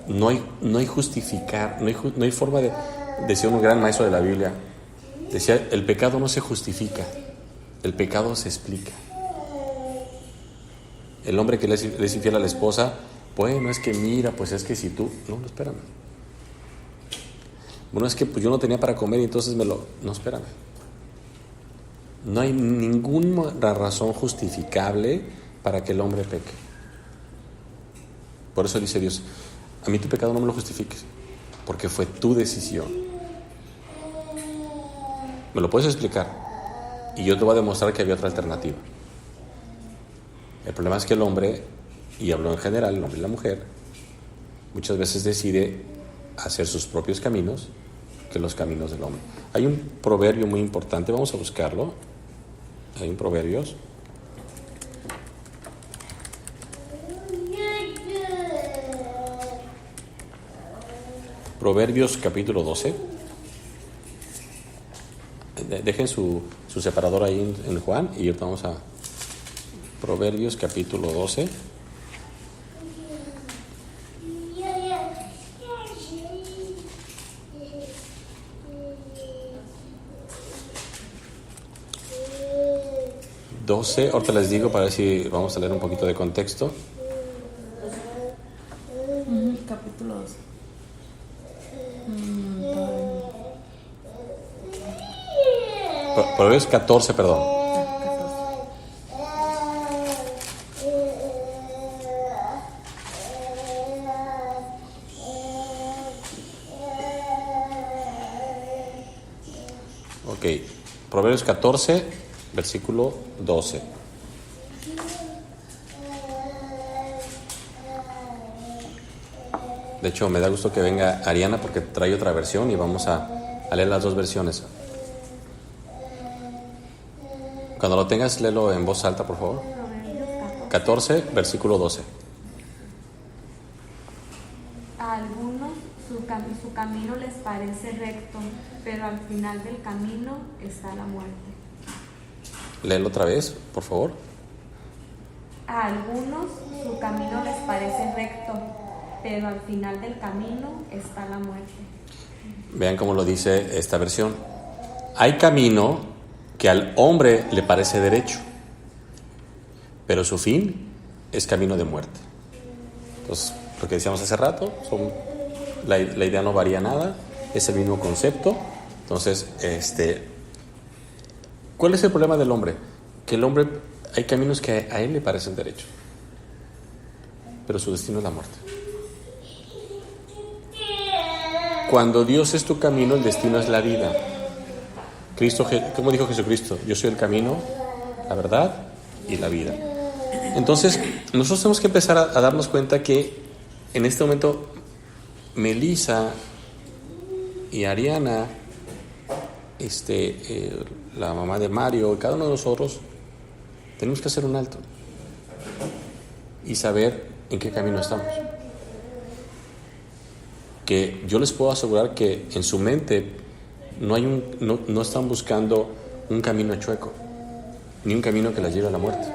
No hay justificar, no hay forma de... Decía un gran maestro de la Biblia, decía: el pecado no se justifica, el pecado se explica. El hombre que le es infiel a la esposa, bueno, es que mira, pues es que si tú... No, espérame. Bueno, es que pues yo no tenía para comer y entonces No, espérame. No hay ninguna razón justificable para que el hombre peque. Por eso dice Dios, a mí tu pecado no me lo justifiques, porque fue tu decisión. Me lo puedes explicar y yo te voy a demostrar que había otra alternativa. El problema es que el hombre, y hablo en general, el hombre y la mujer, muchas veces decide hacer sus propios caminos que los caminos del hombre. Hay un proverbio muy importante, vamos a buscarlo. Hay un Proverbios. Proverbios capítulo 12. Dejen su separador ahí en Juan y ahorita vamos a Proverbios capítulo 12. Ahorita les digo para ver si vamos a leer un poquito de contexto. Capítulo 12. Proverbios 14, perdón. 14. Proverbios 14, versículo 12. De hecho, me da gusto que venga Ariana porque trae otra versión y vamos a leer las dos versiones. Cuando lo tengas, léelo en voz alta, por favor. 14, versículo 12. A algunos su camino les parece recto, pero al final del camino está la muerte. Léelo otra vez, por favor. A algunos su camino les parece recto, pero al final del camino está la muerte. Vean cómo lo dice esta versión. Hay camino que al hombre le parece derecho, pero su fin es camino de muerte. Entonces, lo que decíamos hace rato, la idea no varía nada, es el mismo concepto. Entonces, ¿cuál es el problema del hombre? Que el hombre, hay caminos que a él le parecen derechos, pero su destino es la muerte. Cuando Dios es tu camino, el destino es la vida. Cristo, ¿cómo dijo Jesucristo? Yo soy el camino, la verdad y la vida. Entonces, nosotros tenemos que empezar a darnos cuenta que en este momento Melissa y Ariana, la mamá de Mario, cada uno de nosotros tenemos que hacer un alto y saber en qué camino estamos. Que yo les puedo asegurar que en su mente no están buscando un camino chueco, ni un camino que las lleve a la muerte.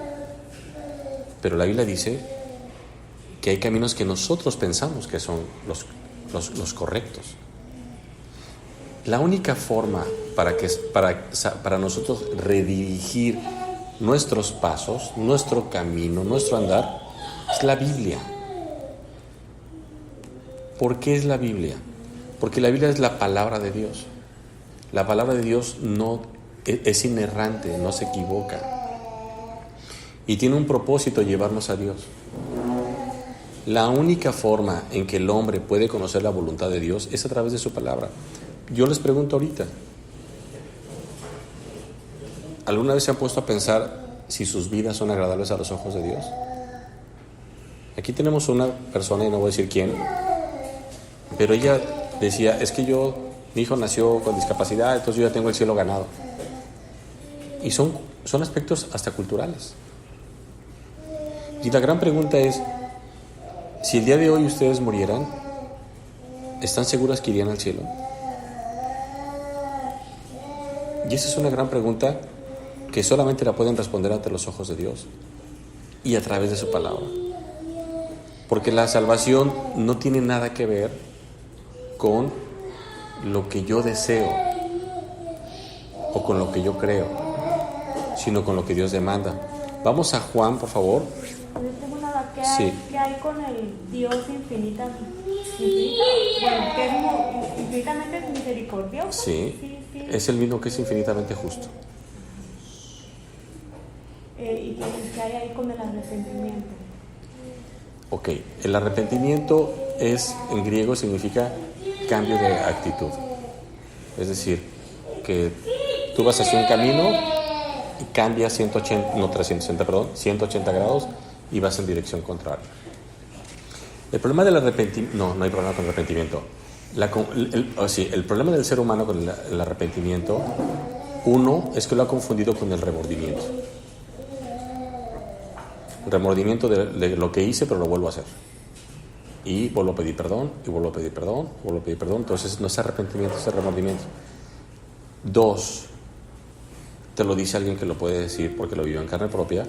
Pero la Biblia dice que hay caminos que nosotros pensamos que son los correctos. La única forma para nosotros redirigir nuestros pasos, nuestro camino, nuestro andar, es la Biblia. ¿Por qué es la Biblia? Porque la Biblia es la palabra de Dios. La palabra de Dios no es inerrante, no se equivoca. Y tiene un propósito: llevarnos a Dios. La única forma en que el hombre puede conocer la voluntad de Dios es a través de su palabra. Yo les pregunto ahorita, ¿alguna vez se han puesto a pensar si sus vidas son agradables a los ojos de Dios? Aquí tenemos una persona, y no voy a decir quién, pero ella decía, es que mi hijo nació con discapacidad, entonces yo ya tengo el cielo ganado. Y son aspectos hasta culturales. Y la gran pregunta es, si el día de hoy ustedes murieran, ¿están seguras que irían al cielo? Y esa es una gran pregunta que solamente la pueden responder ante los ojos de Dios y a través de su palabra. Porque la salvación no tiene nada que ver con lo que yo deseo o con lo que yo creo. sino con lo que Dios demanda. Vamos a Juan, por favor. Yo tengo una duda. Sí. ¿Qué hay con el Dios infinita? Bueno, que es infinitamente misericordioso. Sí, es el mismo que es infinitamente justo. ¿Y qué hay ahí con el arrepentimiento? Ok, el arrepentimiento en griego significa cambio de actitud. Es decir, que tú vas hacia un camino y cambias 180 grados y vas en dirección contraria. El problema del arrepentimiento, no hay problema con el arrepentimiento. El problema del ser humano con el arrepentimiento, uno, es que lo ha confundido con el remordimiento. Remordimiento de lo que hice, pero lo vuelvo a hacer. Y vuelvo a pedir perdón, y vuelvo a pedir perdón, vuelvo a pedir perdón. Entonces no es arrepentimiento, es remordimiento. 2, te lo dice alguien que lo puede decir porque lo vivió en carne propia.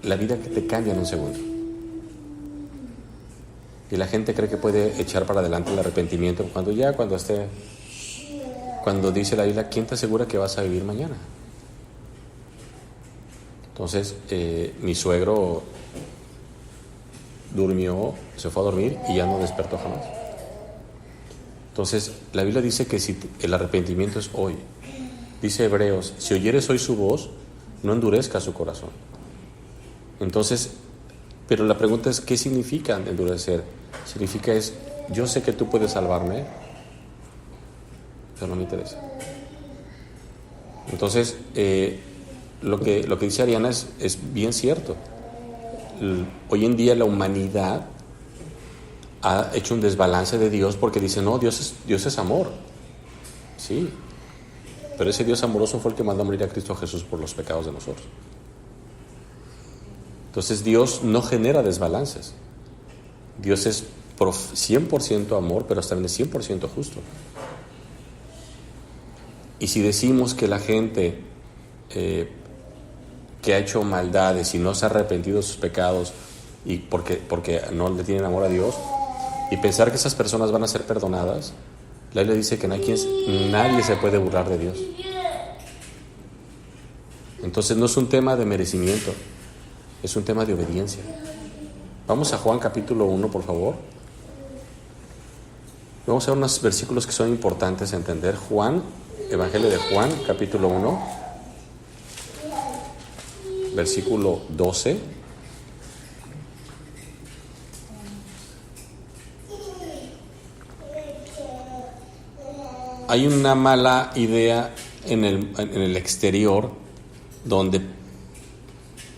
La vida que te cambia en un segundo. Y la gente cree que puede echar para adelante el arrepentimiento cuando dice la Biblia, ¿quién te asegura que vas a vivir mañana? Entonces, mi suegro durmió, se fue a dormir y ya no despertó jamás. Entonces, la Biblia dice que si el arrepentimiento es hoy. Dice Hebreos, si oyeres hoy su voz, no endurezca su corazón. Entonces, pero la pregunta es, ¿qué significa endurecer? Significa yo sé que tú puedes salvarme, pero no me interesa. Entonces, lo que dice Ariana es bien cierto. Hoy en día la humanidad ha hecho un desbalance de Dios porque dice, no, Dios es amor. Sí, pero ese Dios amoroso fue el que mandó a morir a Cristo Jesús por los pecados de nosotros. Entonces Dios no genera desbalances. Dios es 100% amor, pero también es 100% justo. Y si decimos que la gente que ha hecho maldades y no se ha arrepentido de sus pecados y porque no le tienen amor a Dios, y pensar que esas personas van a ser perdonadas, la Biblia dice que nadie se puede burlar de Dios. Entonces no es un tema de merecimiento, es un tema de obediencia. Vamos a Juan capítulo 1, por favor. Vamos a ver unos versículos que son importantes a entender. Evangelio de Juan, capítulo 1, versículo 12. Hay una mala idea en el exterior donde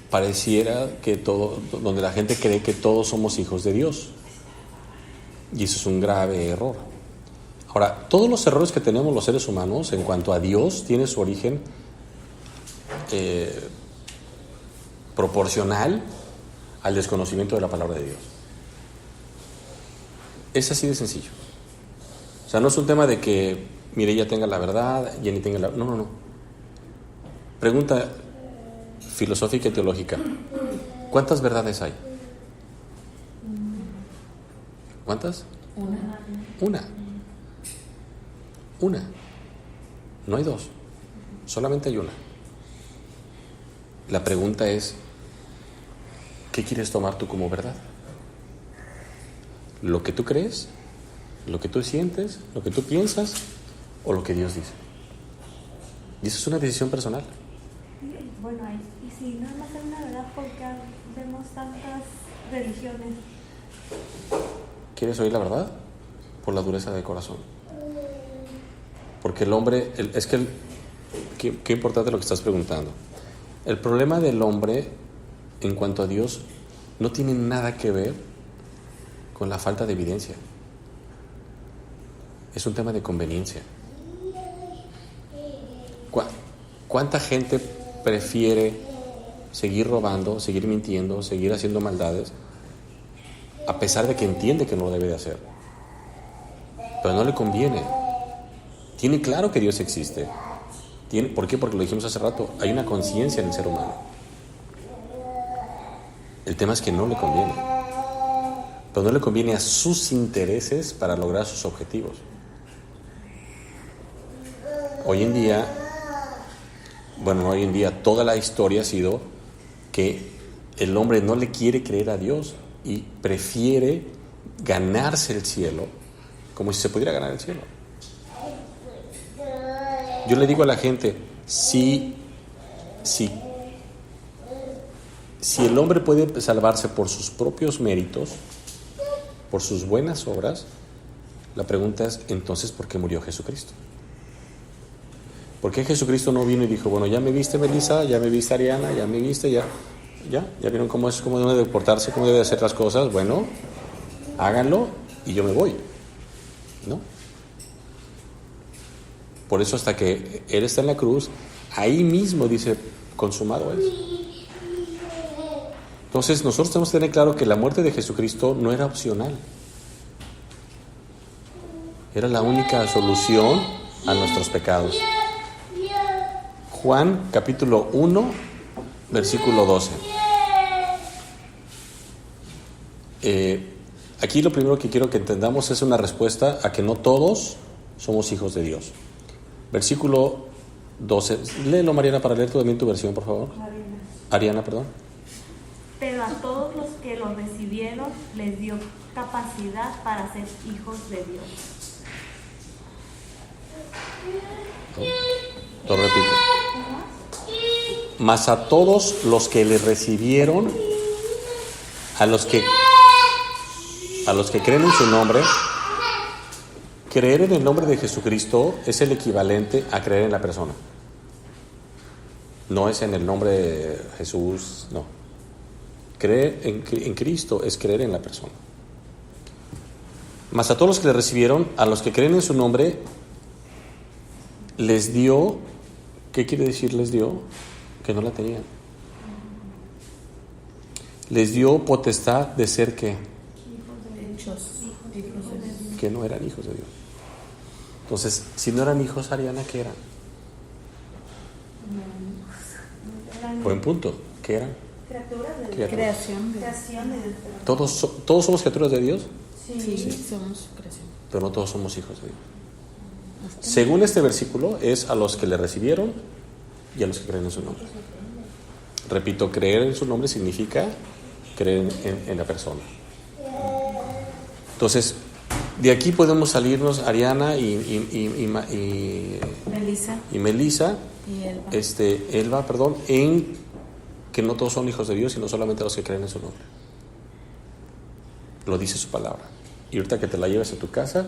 pareciera donde la gente cree que todos somos hijos de Dios. Y eso es un grave error. Ahora, todos los errores que tenemos los seres humanos en cuanto a Dios tiene su origen proporcional al desconocimiento de la palabra de Dios. Es así de sencillo. O sea, no es un tema de que Mireya tenga la verdad, Jenny tenga la... No. Pregunta filosófica y teológica. ¿Cuántas verdades hay? ¿Cuántas? Una. No hay dos. Solamente hay una. La pregunta es, ¿qué quieres tomar tú como verdad? ¿Lo que tú crees? ¿Lo que tú sientes? ¿Lo que tú piensas? ¿O lo que Dios dice? Y eso es una decisión personal. Bueno, y si nada más es una verdad, ¿por qué vemos tantas religiones? ¿Quieres oír la verdad? Por la dureza del corazón. Porque el hombre, qué importante lo que estás preguntando. El problema del hombre en cuanto a Dios no tiene nada que ver con la falta de evidencia. Es un tema de conveniencia. ¿Cuánta gente prefiere seguir robando, seguir mintiendo, seguir haciendo maldades, a pesar de que entiende que no lo debe de hacer? Pero no le conviene. Tiene claro que Dios existe. ¿Por qué? Porque lo dijimos hace rato, hay una conciencia en el ser humano. El tema es que no le conviene. Pero no le conviene a sus intereses para lograr sus objetivos. Hoy en día bueno, hoy en día toda la historia ha sido que el hombre no le quiere creer a Dios y prefiere ganarse el cielo como si se pudiera ganar el cielo. Yo le digo a la gente, si el hombre puede salvarse por sus propios méritos, por sus buenas obras, la pregunta es, entonces, ¿por qué murió Jesucristo? ¿Por qué Jesucristo no vino y dijo, bueno, ya me viste, Melissa, ya me viste, Ariana, ya me viste, ya vieron cómo es, cómo debe de portarse, cómo debe de hacer las cosas? Bueno, háganlo y yo me voy, ¿no? Por eso hasta que Él está en la cruz, ahí mismo dice, consumado es. Entonces nosotros tenemos que tener claro que la muerte de Jesucristo no era opcional. Era la única solución a nuestros pecados. Juan capítulo 1, versículo 12. Aquí lo primero que quiero que entendamos es una respuesta a que no todos somos hijos de Dios. Versículo 12. Léelo, Mariana, para leer tú también tu versión, por favor. Ariana, perdón. Pero a todos los que lo recibieron les dio capacidad para ser hijos de Dios. Lo repito. Mas a todos los que le recibieron, a los que creen en su nombre. Creer en el nombre de Jesucristo es el equivalente a creer en la persona. No es en el nombre de Jesús, no. Creer en Cristo es creer en la persona. Mas a todos los que le recibieron, a los que creen en su nombre, les dio, ¿qué quiere decir les dio? Que no la tenían. Les dio potestad de ser ¿qué? Que no eran hijos de Dios. Entonces, si no eran hijos, Ariana, ¿qué eran? Buen punto. ¿Qué eran? Criaturas de Dios. Creación de Dios. ¿Todos somos criaturas de Dios? Sí, somos creación. Pero no todos somos hijos de Dios. Según este versículo, es a los que le recibieron y a los que creen en su nombre. Repito, creer en su nombre significa creer en la persona. Entonces, de aquí podemos salirnos Ariana y Melissa Y Elba, en que no todos son hijos de Dios, sino solamente los que creen en su nombre. Lo dice su palabra. Y ahorita que te la lleves a tu casa,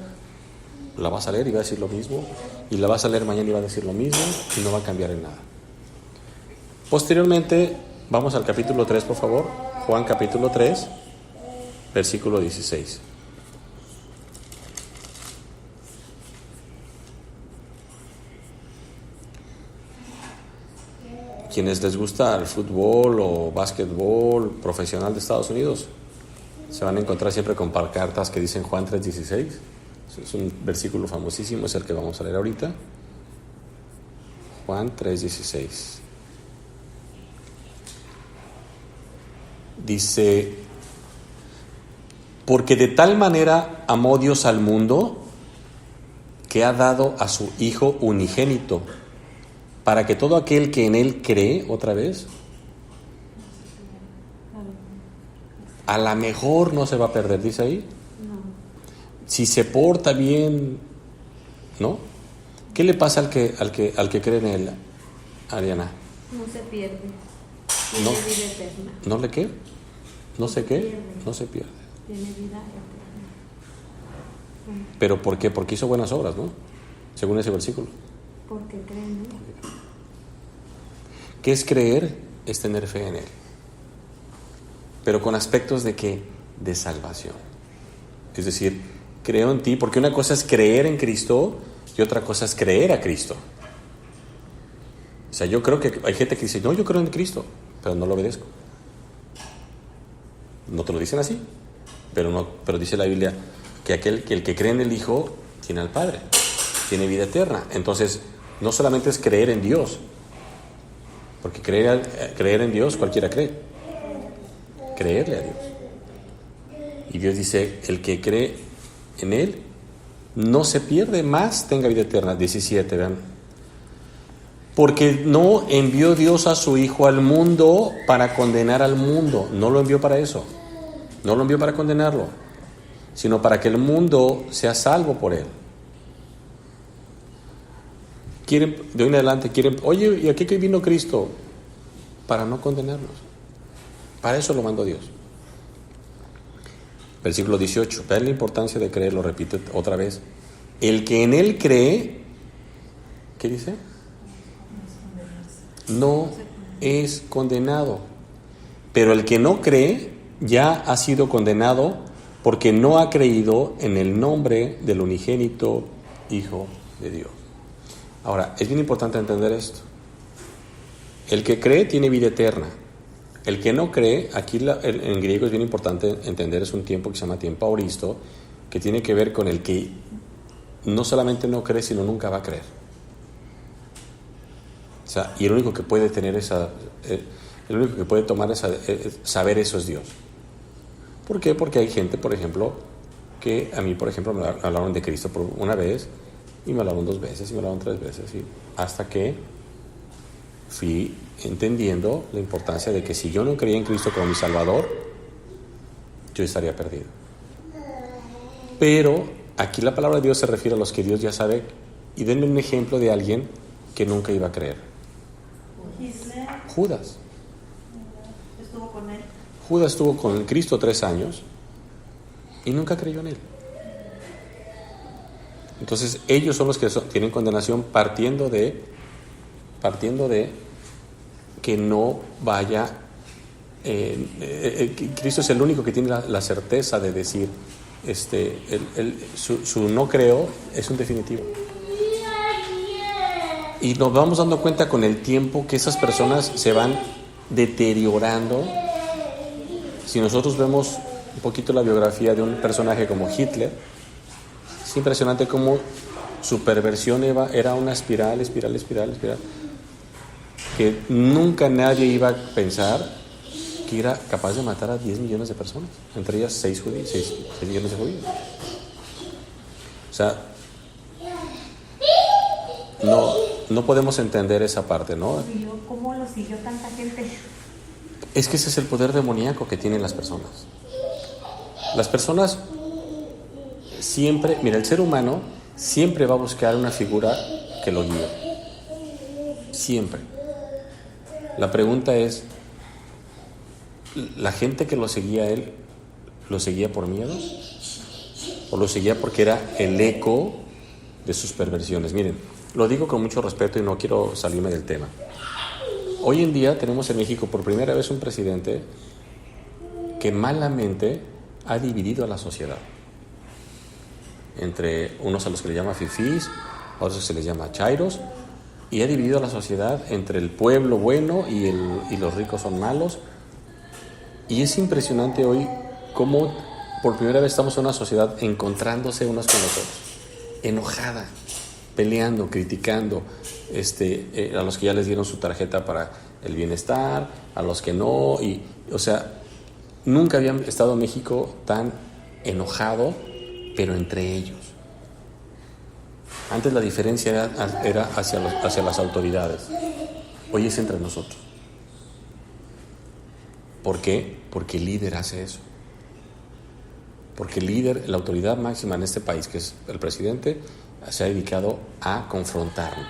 la vas a leer y va a decir lo mismo, y la vas a leer mañana y va a decir lo mismo, y no va a cambiar en nada. Posteriormente, vamos al capítulo 3, por favor. Juan capítulo 3, versículo 16. Quienes les gusta el fútbol o básquetbol profesional de Estados Unidos, se van a encontrar siempre con pancartas que dicen Juan 3:16. Es un versículo famosísimo, es el que vamos a leer ahorita. Juan 3:16. Dice, porque de tal manera amó Dios al mundo que ha dado a su Hijo unigénito, para que todo aquel que en Él cree, otra vez, a lo mejor no se va a perder, dice ahí. Si se porta bien, ¿no? ¿Qué le pasa al que cree en Él, Ariana? No se pierde. No. Tiene vida eterna. ¿No le qué? ¿No sé qué? No se pierde. Tiene vida eterna. ¿Pero por qué? Porque hizo buenas obras, ¿no? Según ese versículo. Porque creen en Él. ¿Qué es creer? Es tener fe en Él. Pero con aspectos de ¿qué? De salvación. Es decir, creo en ti, porque una cosa es creer en Cristo y otra cosa es creer a Cristo. O sea, yo creo que hay gente que dice, no, yo creo en Cristo, pero no lo obedezco. No te lo dicen así, pero dice la Biblia que el que cree en el Hijo tiene al Padre, tiene vida eterna. Entonces, no solamente es creer en Dios, porque creer en Dios cualquiera cree. Creerle a Dios. Y Dios dice, el que cree en Él no se pierde, más tenga vida eterna. 17, vean. Porque no envió Dios a su Hijo al mundo para condenar al mundo. No lo envió para eso. No lo envió para condenarlo, sino para que el mundo sea salvo por él. Quieren, de hoy en adelante, oye, ¿y aquí que vino Cristo? Para no condenarnos. Para eso lo mandó Dios. Versículo 18. Vean la importancia de creer, lo repito otra vez. El que en él cree, ¿qué dice? No es condenado. Pero el que no cree ya ha sido condenado porque no ha creído en el nombre del unigénito Hijo de Dios. Ahora, es bien importante entender esto. El que cree tiene vida eterna. El que no cree, aquí en griego es bien importante entender, es un tiempo que se llama tiempo aoristo, que tiene que ver con el que no solamente no cree, sino nunca va a creer. O sea, y el único que puede tener el único que puede tomar saber eso es Dios. ¿Por qué? Porque hay gente, por ejemplo, que a mí, por ejemplo, me hablaron de Cristo por una vez, y me hablaron 2 veces, y me hablaron 3 veces, hasta que fui entendiendo la importancia de que si yo no creía en Cristo como mi Salvador, yo estaría perdido. Pero aquí la palabra de Dios se refiere a los que Dios ya sabe, y denme un ejemplo de alguien que nunca iba a creer. Judas. Estuvo con él. Judas estuvo con Cristo 3 años y nunca creyó en él. Entonces ellos son los que tienen condenación partiendo de que no vaya. Cristo es el único que tiene la certeza de decir, su no creo es un definitivo. Y nos vamos dando cuenta con el tiempo que esas personas se van deteriorando. Si nosotros vemos un poquito la biografía de un personaje como Hitler, es impresionante cómo su perversión era una espiral, que nunca nadie iba a pensar que era capaz de matar a 10 millones de personas, entre ellas 6 millones de judíos. O sea, no podemos entender esa parte, ¿no? ¿Cómo lo siguió tanta gente? Es que ese es el poder demoníaco que tienen las personas. Las personas siempre, mira, el ser humano siempre va a buscar una figura que lo guíe. Siempre. La pregunta es, ¿la gente que lo seguía a él, lo seguía por miedo? ¿O lo seguía porque era el eco de sus perversiones? Miren, lo digo con mucho respeto y no quiero salirme del tema. Hoy en día tenemos en México por primera vez un presidente que malamente ha dividido a la sociedad. Entre unos a los que le llama fifís, a otros se les llama chairos, y ha dividido a la sociedad entre el pueblo bueno y los ricos son malos. Y es impresionante hoy cómo por primera vez estamos en una sociedad encontrándose unos con los otros, enojada, peleando, criticando, a los que ya les dieron su tarjeta para el bienestar, a los que no, o sea, nunca había estado México tan enojado, pero entre ellos. Antes la diferencia era hacia las autoridades, hoy es entre nosotros. ¿Por qué? Porque el líder hace eso. Porque el líder, la autoridad máxima en este país, que es el presidente, se ha dedicado a confrontarnos.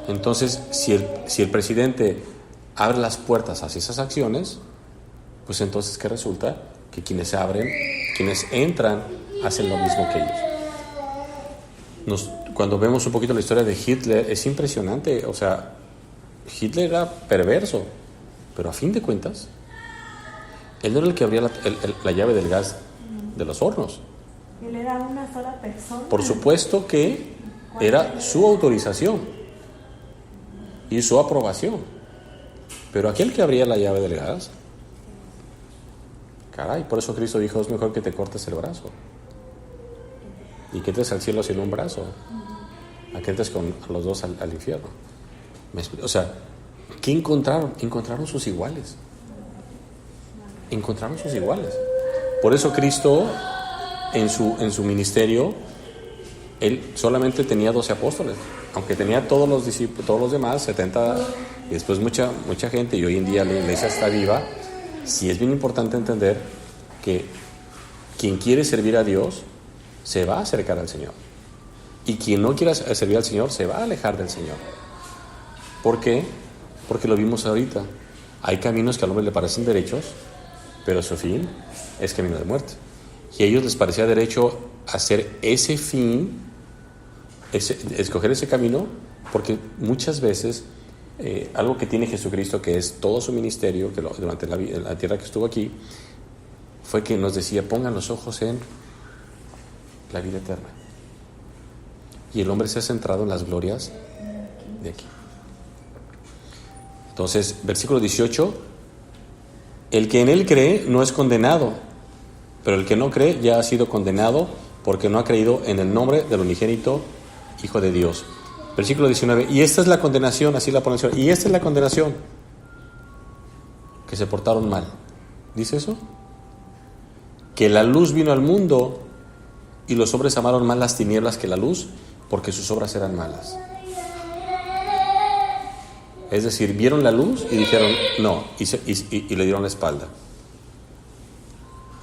Entonces, si el presidente abre las puertas hacia esas acciones, pues entonces, ¿qué resulta? Que quienes entran, hacen lo mismo que ellos. Cuando vemos un poquito la historia de Hitler, es impresionante. O sea, Hitler era perverso, pero a fin de cuentas, él no era el que abría la llave del gas de los hornos. Él era una sola persona. Por supuesto que era su autorización y su aprobación. Pero aquel que abría la llave del gas, caray, por eso Cristo dijo, es mejor que te cortes el brazo y que entres al cielo sin un brazo, a que entres con los dos al infierno. O sea, ¿qué encontraron? Encontraron sus iguales. Por eso Cristo en su ministerio, él solamente tenía 12 apóstoles, aunque tenía todos los discípulos, todos los demás, 70, y después mucha gente, y hoy en día la iglesia está viva, sí es bien importante entender que quien quiere servir a Dios se va a acercar al Señor. Y quien no quiera servir al Señor se va a alejar del Señor. ¿Por qué? Porque lo vimos ahorita. Hay caminos que al hombre le parecen derechos, pero su fin es camino de muerte. Y a ellos les parecía derecho hacer ese fin, escoger ese camino, porque muchas veces algo que tiene Jesucristo, que es todo su ministerio, que durante la tierra que estuvo aquí, fue que nos decía: pongan los ojos en la vida eterna. Y el hombre se ha centrado en las glorias de aquí. Entonces, versículo 18: el que en él cree no es condenado, pero el que no cree ya ha sido condenado, porque no ha creído en el nombre del unigénito Hijo de Dios. Versículo 19: y esta es la condenación, así la pone el Señor, y esta es la condenación, que se portaron mal. ¿Dice eso? Que la luz vino al mundo y los hombres amaron más las tinieblas que la luz, porque sus obras eran malas. Es decir, vieron la luz y dijeron no, y le dieron la espalda.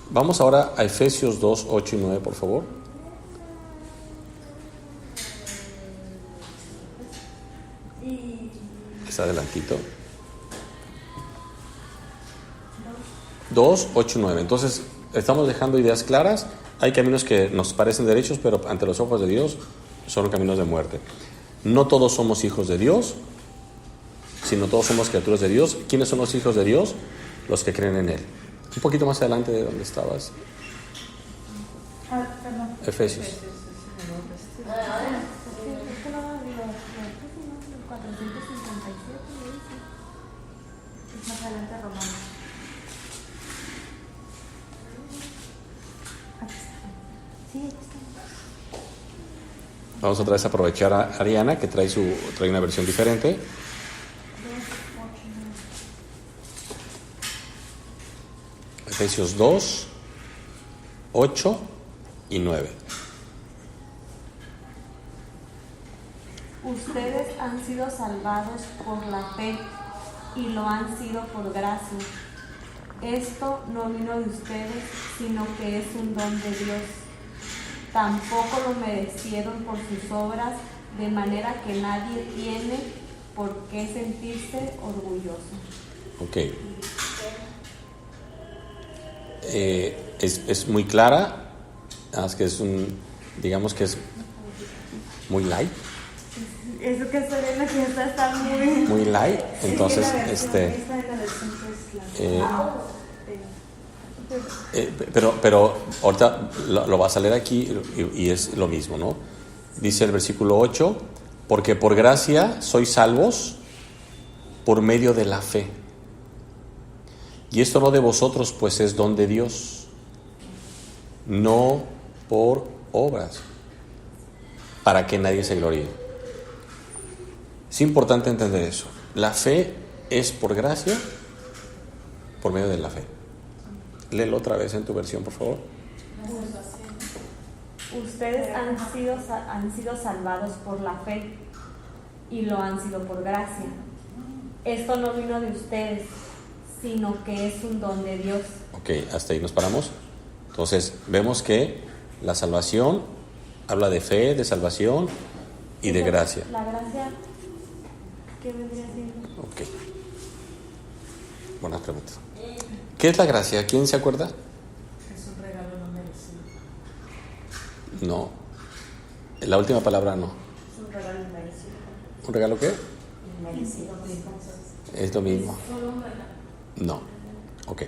Vamos ahora a Efesios 2, 8 y 9, por favor. Está adelantito. 2, 8 y 9. Entonces, estamos dejando ideas claras. Hay caminos que nos parecen derechos, pero ante los ojos de Dios son caminos de muerte. No todos somos hijos de Dios, sino todos somos criaturas de Dios. ¿Quiénes son los hijos de Dios? Los que creen en Él. Un poquito más adelante de donde estabas. Efesios. Más adelante Romanos. Vamos otra vez a aprovechar a Ariana, que trae una versión diferente. Efesios 2, 8 y 9. Ustedes han sido salvados por la fe y lo han sido por gracia. Esto no vino de ustedes, sino que es un don de Dios. Tampoco lo merecieron por sus obras, de manera que nadie tiene por qué sentirse orgulloso. Ok. Es muy clara, es que digamos que es muy light. Eso que Serena que está muy light. Entonces, pero ahorita lo vas a leer aquí y es lo mismo, ¿no? Dice el versículo 8: porque por gracia sois salvos por medio de la fe. Y esto no de vosotros, pues es don de Dios, no por obras, para que nadie se gloríe. Es importante entender eso. La fe es por gracia, por medio de la fe. Léelo otra vez en tu versión, por favor. Ustedes han sido salvados por la fe y lo han sido por gracia. Esto no vino de ustedes, sino que es un don de Dios. Ok, hasta ahí nos paramos. Entonces, vemos que la salvación habla de fe, de salvación y de gracia. La gracia, ¿qué vendría siendo? Ok. Buenas preguntas. ¿Qué es la gracia? ¿Quién se acuerda? Es un regalo no merecido. No. La última palabra no. Es un regalo inmerecido. ¿Un regalo qué? Inmerecido. Es lo mismo. No. Ok.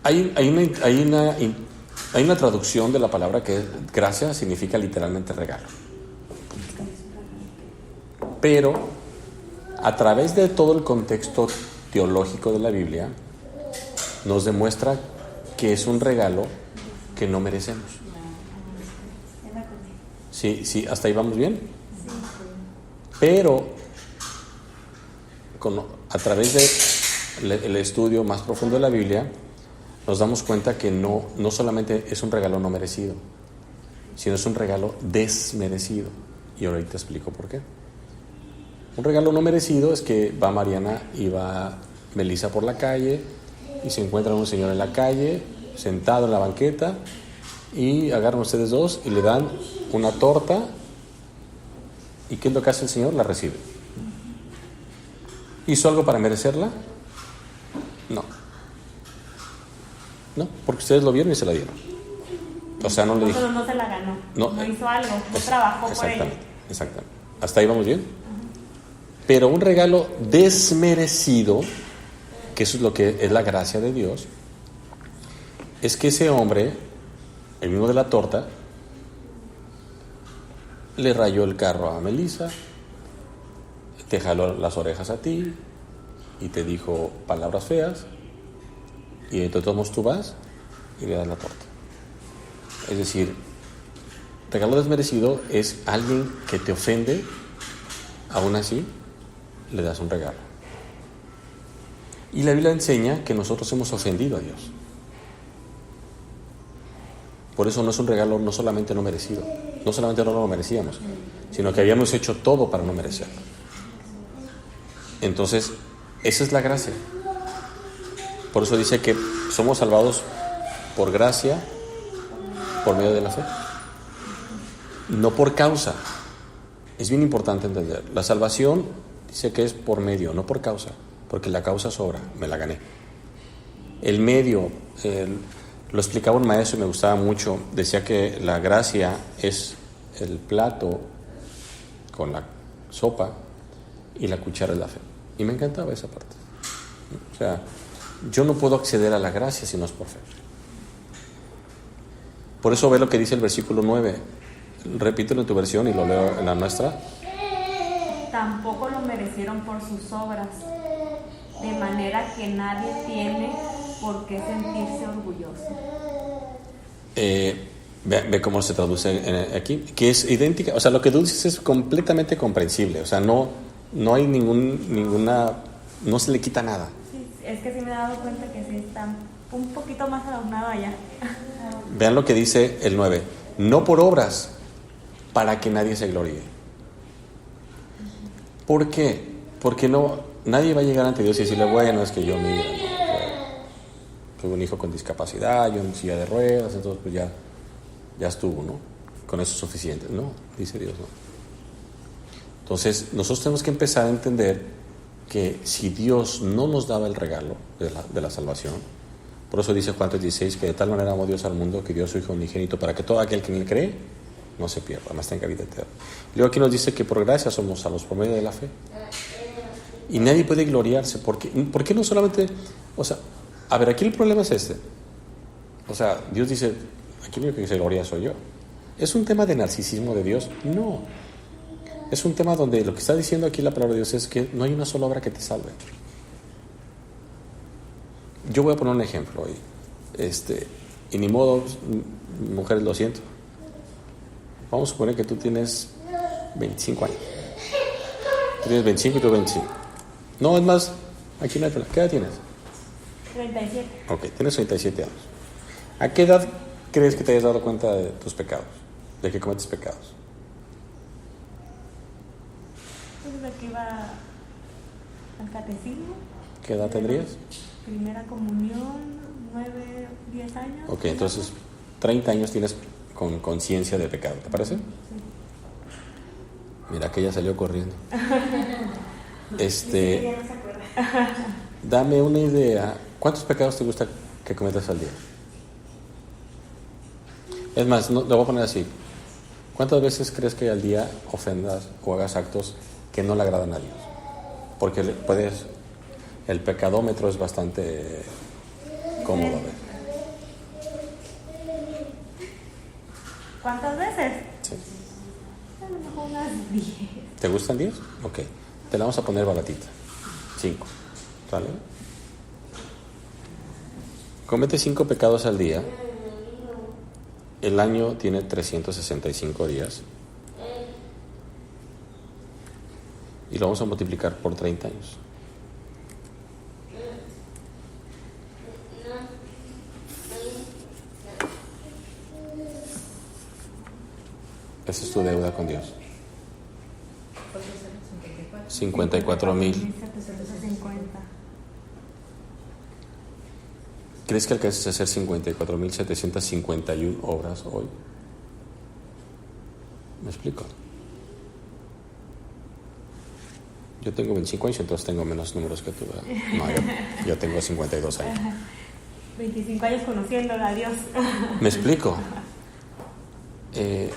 Hay una traducción de la palabra que es gracia, significa literalmente regalo. Pero a través de todo el contexto teológico de la Biblia nos demuestra que es un regalo que no merecemos. Sí, hasta ahí vamos bien. Pero a través del estudio más profundo de la Biblia nos damos cuenta que no solamente es un regalo no merecido, sino es un regalo desmerecido. Y ahorita explico por qué. Un regalo no merecido es que va Mariana y va Melissa por la calle y se encuentran un señor en la calle, sentado en la banqueta, y agarran ustedes dos y le dan una torta. ¿Y qué es lo que hace el señor? La recibe. ¿Hizo algo para merecerla? No. No, porque ustedes lo vieron y se la dieron. O sea, no le dijo. Pero no se la ganó. No, Hizo algo, no trabajó por ella. Exactamente. ¿Hasta ahí vamos bien? Pero un regalo desmerecido, que eso es lo que es la gracia de Dios, es que ese hombre, el mismo de la torta, le rayó el carro a Melissa, te jaló las orejas a ti y te dijo palabras feas, y de todos modos tú vas y le das la torta. Es decir, regalo desmerecido es alguien que te ofende, aún así le das un regalo. Y la Biblia enseña que nosotros hemos ofendido a Dios. Por eso no es un regalo no solamente no merecido, no solamente no lo merecíamos, sino que habíamos hecho todo para no merecerlo. Entonces, esa es la gracia. Por eso dice que somos salvados por gracia, por medio de la fe, no por causa. Es bien importante entender. La salvación dice que es por medio, no por causa, porque la causa sobra, me la gané. El medio, lo explicaba un maestro y me gustaba mucho. Decía que la gracia es el plato con la sopa y la cuchara es la fe. Y me encantaba esa parte. O sea, yo no puedo acceder a la gracia si no es por fe. Por eso ve lo que dice el versículo 9. Repítelo en tu versión y lo leo en la nuestra. Tampoco lo merecieron por sus obras, de manera que nadie tiene por qué sentirse orgulloso. Ve cómo se traduce aquí, que es idéntica. O sea, lo que tú dices es completamente comprensible. O sea, no hay ninguna, no se le quita nada. Sí, es que sí me he dado cuenta que sí está un poquito más adornado allá. Vean lo que dice el 9. No por obras, para que nadie se gloríe. ¿Por qué? Porque nadie va a llegar ante Dios y decirle, bueno, es que yo, mira, tuve un hijo con discapacidad, yo en silla de ruedas, entonces pues ya estuvo, ¿no? Con eso es suficiente. No, dice Dios, no. Entonces, nosotros tenemos que empezar a entender que si Dios no nos daba el regalo de la salvación, por eso dice Juan 3:16, que de tal manera amó Dios al mundo que dio a su Hijo unigénito para que todo aquel que en él cree no se pierda, más tenga vida eterna. Luego aquí nos dice que por gracia somos salvos por medio de la fe. Y nadie puede gloriarse. ¿Por qué no solamente? O sea, a ver, aquí el problema es este. O sea, Dios dice, aquí lo que se gloria soy yo. ¿Es un tema de narcisismo de Dios? No. Es un tema donde lo que está diciendo aquí la palabra de Dios es que no hay una sola obra que te salve. Yo voy a poner un ejemplo hoy. Y ni modo, mujeres, lo siento. Vamos a suponer que tú tienes 25 años. Tú tienes 25 y tú 25. No, es más, aquí no hay problema. ¿Qué edad tienes? 37. Ok, tienes 37 años. ¿A qué edad crees que te hayas dado cuenta de tus pecados? De que cometes pecados. Pues de que iba al catecismo. ¿Qué edad tendrías? Primera comunión, 9, 10 años. Ok, entonces 30 años tienes con conciencia de pecado, ¿te parece? Sí. Mira que ella salió corriendo. Ya no se acuerda. Dame una idea. ¿Cuántos pecados te gusta que cometas al día? Es más, lo voy a poner así. ¿Cuántas veces crees que al día ofendas o hagas actos que no le agradan a Dios? Porque el pecadómetro es bastante cómodo a ver. ¿Cuántas veces? Sí. A lo mejor unas 10. ¿Te gustan 10? Ok. Te la vamos a poner baratita. 5. ¿Sale? Comete 5 pecados al día. El año tiene 365 días. Y lo vamos a multiplicar por 30 años. Esa es tu deuda con Dios. 54,000. ¿Crees que alcances a hacer 54,751 obras hoy? ¿Me explico? Yo tengo 25 años, entonces tengo menos números que tú, ¿verdad? No, yo tengo 52 años. 25 años conociéndolo a Dios. ¿Me explico? ¿Te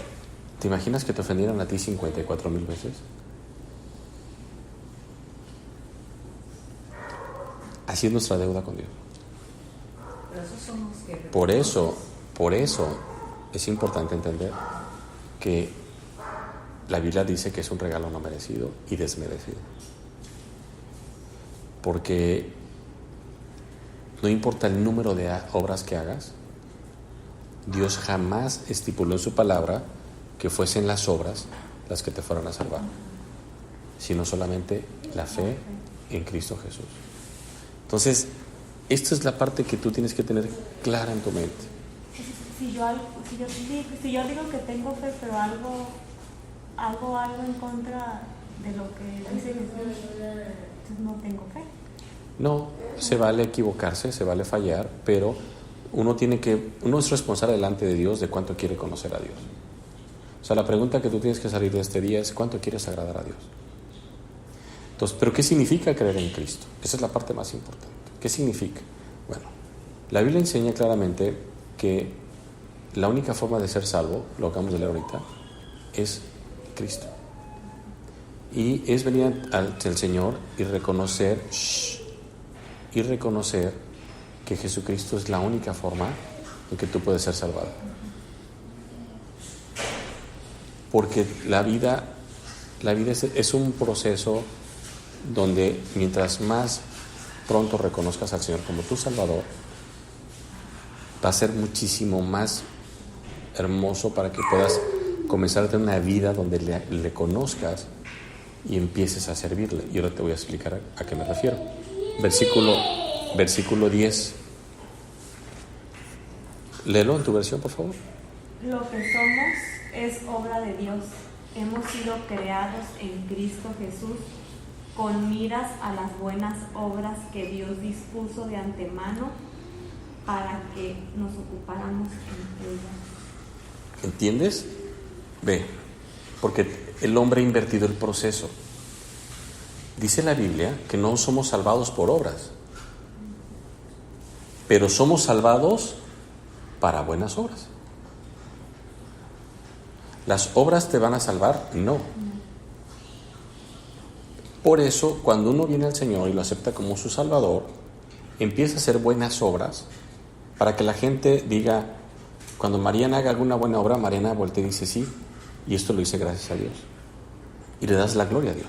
imaginas que te ofendieran a ti 54,000 veces? Así es nuestra deuda con Dios. Por eso es importante entender que la Biblia dice que es un regalo no merecido y desmerecido. Porque no importa el número de obras que hagas, Dios jamás estipuló en su palabra que fuesen las obras las que te fueran a salvar, sino solamente la fe en Cristo Jesús. Entonces, esta es la parte que tú tienes que tener clara en tu mente. Si yo digo que tengo fe, pero algo en contra de lo que dice Jesús, entonces no tengo fe. No, se vale equivocarse, se vale fallar, pero uno es responsable delante de Dios de cuánto quiere conocer a Dios. O sea, la pregunta que tú tienes que salir de este día es ¿cuánto quieres agradar a Dios? Entonces, ¿pero qué significa creer en Cristo? Esa es la parte más importante. ¿Qué significa? Bueno, la Biblia enseña claramente que la única forma de ser salvo, lo acabamos de leer ahorita, es Cristo. Y es venir ante el Señor y reconocer que Jesucristo es la única forma en que tú puedes ser salvado. Porque la vida es un proceso donde mientras más pronto reconozcas al Señor como tu Salvador, va a ser muchísimo más hermoso para que puedas comenzar a tener una vida donde le conozcas y empieces a servirle. Y ahora te voy a explicar a qué me refiero. Versículo 10. Léelo en tu versión, por favor. Lo que somos es obra de Dios. Hemos sido creados en Cristo Jesús con miras a las buenas obras que Dios dispuso de antemano para que nos ocupáramos en ellas. ¿Entiendes? Ve, porque el hombre ha invertido el proceso. Dice la Biblia que no somos salvados por obras, pero somos salvados para buenas obras. ¿Las obras te van a salvar? No. Por eso, cuando uno viene al Señor y lo acepta como su Salvador, empieza a hacer buenas obras para que la gente diga, cuando Mariana haga alguna buena obra, Mariana voltea y dice sí, y esto lo hice gracias a Dios. Y le das la gloria a Dios.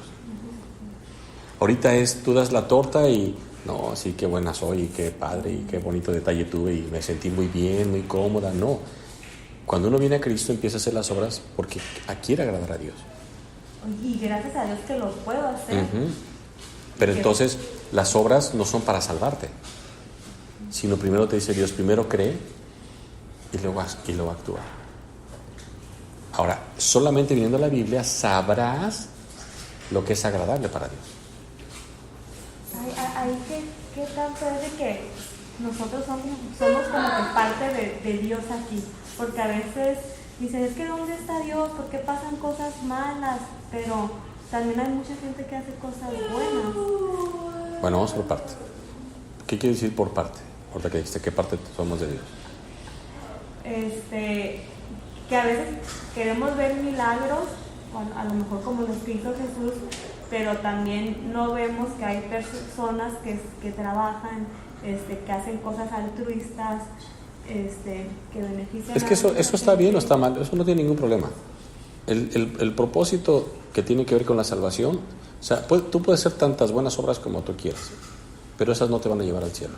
Ahorita tú das la torta y, no, sí, qué buena soy, y qué padre, y qué bonito detalle tuve, y me sentí muy bien, muy cómoda. No. Cuando uno viene a Cristo, empieza a hacer las obras porque quiere agradar a Dios. Y gracias a Dios que lo puedo hacer. Uh-huh. Pero entonces, las obras no son para salvarte, sino primero te dice Dios, primero cree y luego actúa. Ahora, solamente viendo la Biblia sabrás lo que es agradable para Dios. Ahí ¿qué tanto es de que nosotros somos como que parte de Dios aquí? Porque a veces dicen, es que ¿dónde está Dios? ¿Por qué pasan cosas malas? Pero también hay mucha gente que hace cosas buenas. Bueno, vamos por parte. ¿Qué quiere decir por parte? Ahorita que dijiste, ¿qué parte somos de Dios? Que a veces queremos ver milagros, a lo mejor como los que hizo Jesús, pero también no vemos que hay personas que trabajan, que hacen cosas altruistas, que benefician. Es que eso está bien o está mal, eso no tiene ningún problema. El propósito que tiene que ver con la salvación, o sea, tú puedes hacer tantas buenas obras como tú quieras, pero esas no te van a llevar al cielo.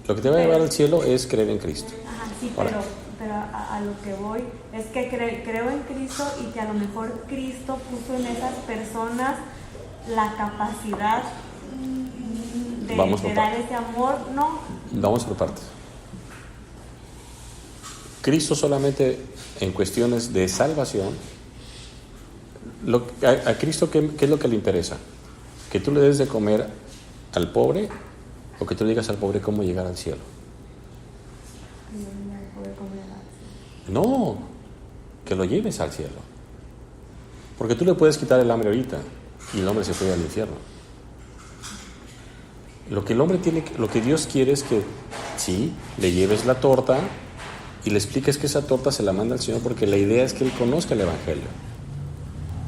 Lo que te va a llevar al cielo es creer en Cristo. Ajá, sí, pero a lo que voy es que creo en Cristo y que a lo mejor Cristo puso en esas personas la capacidad de dar ese amor, ¿no? Vamos por partes. Cristo solamente en cuestiones de salvación A Cristo, ¿qué es lo que le interesa? ¿Que tú le des de comer al pobre o que tú le digas al pobre cómo llegar al cielo? No, que lo lleves al cielo. Porque tú le puedes quitar el hambre ahorita y el hombre se fue al infierno. Lo que Dios quiere es que sí, le lleves la torta y le expliques que esa torta se la manda al Señor, porque la idea es que Él conozca el Evangelio.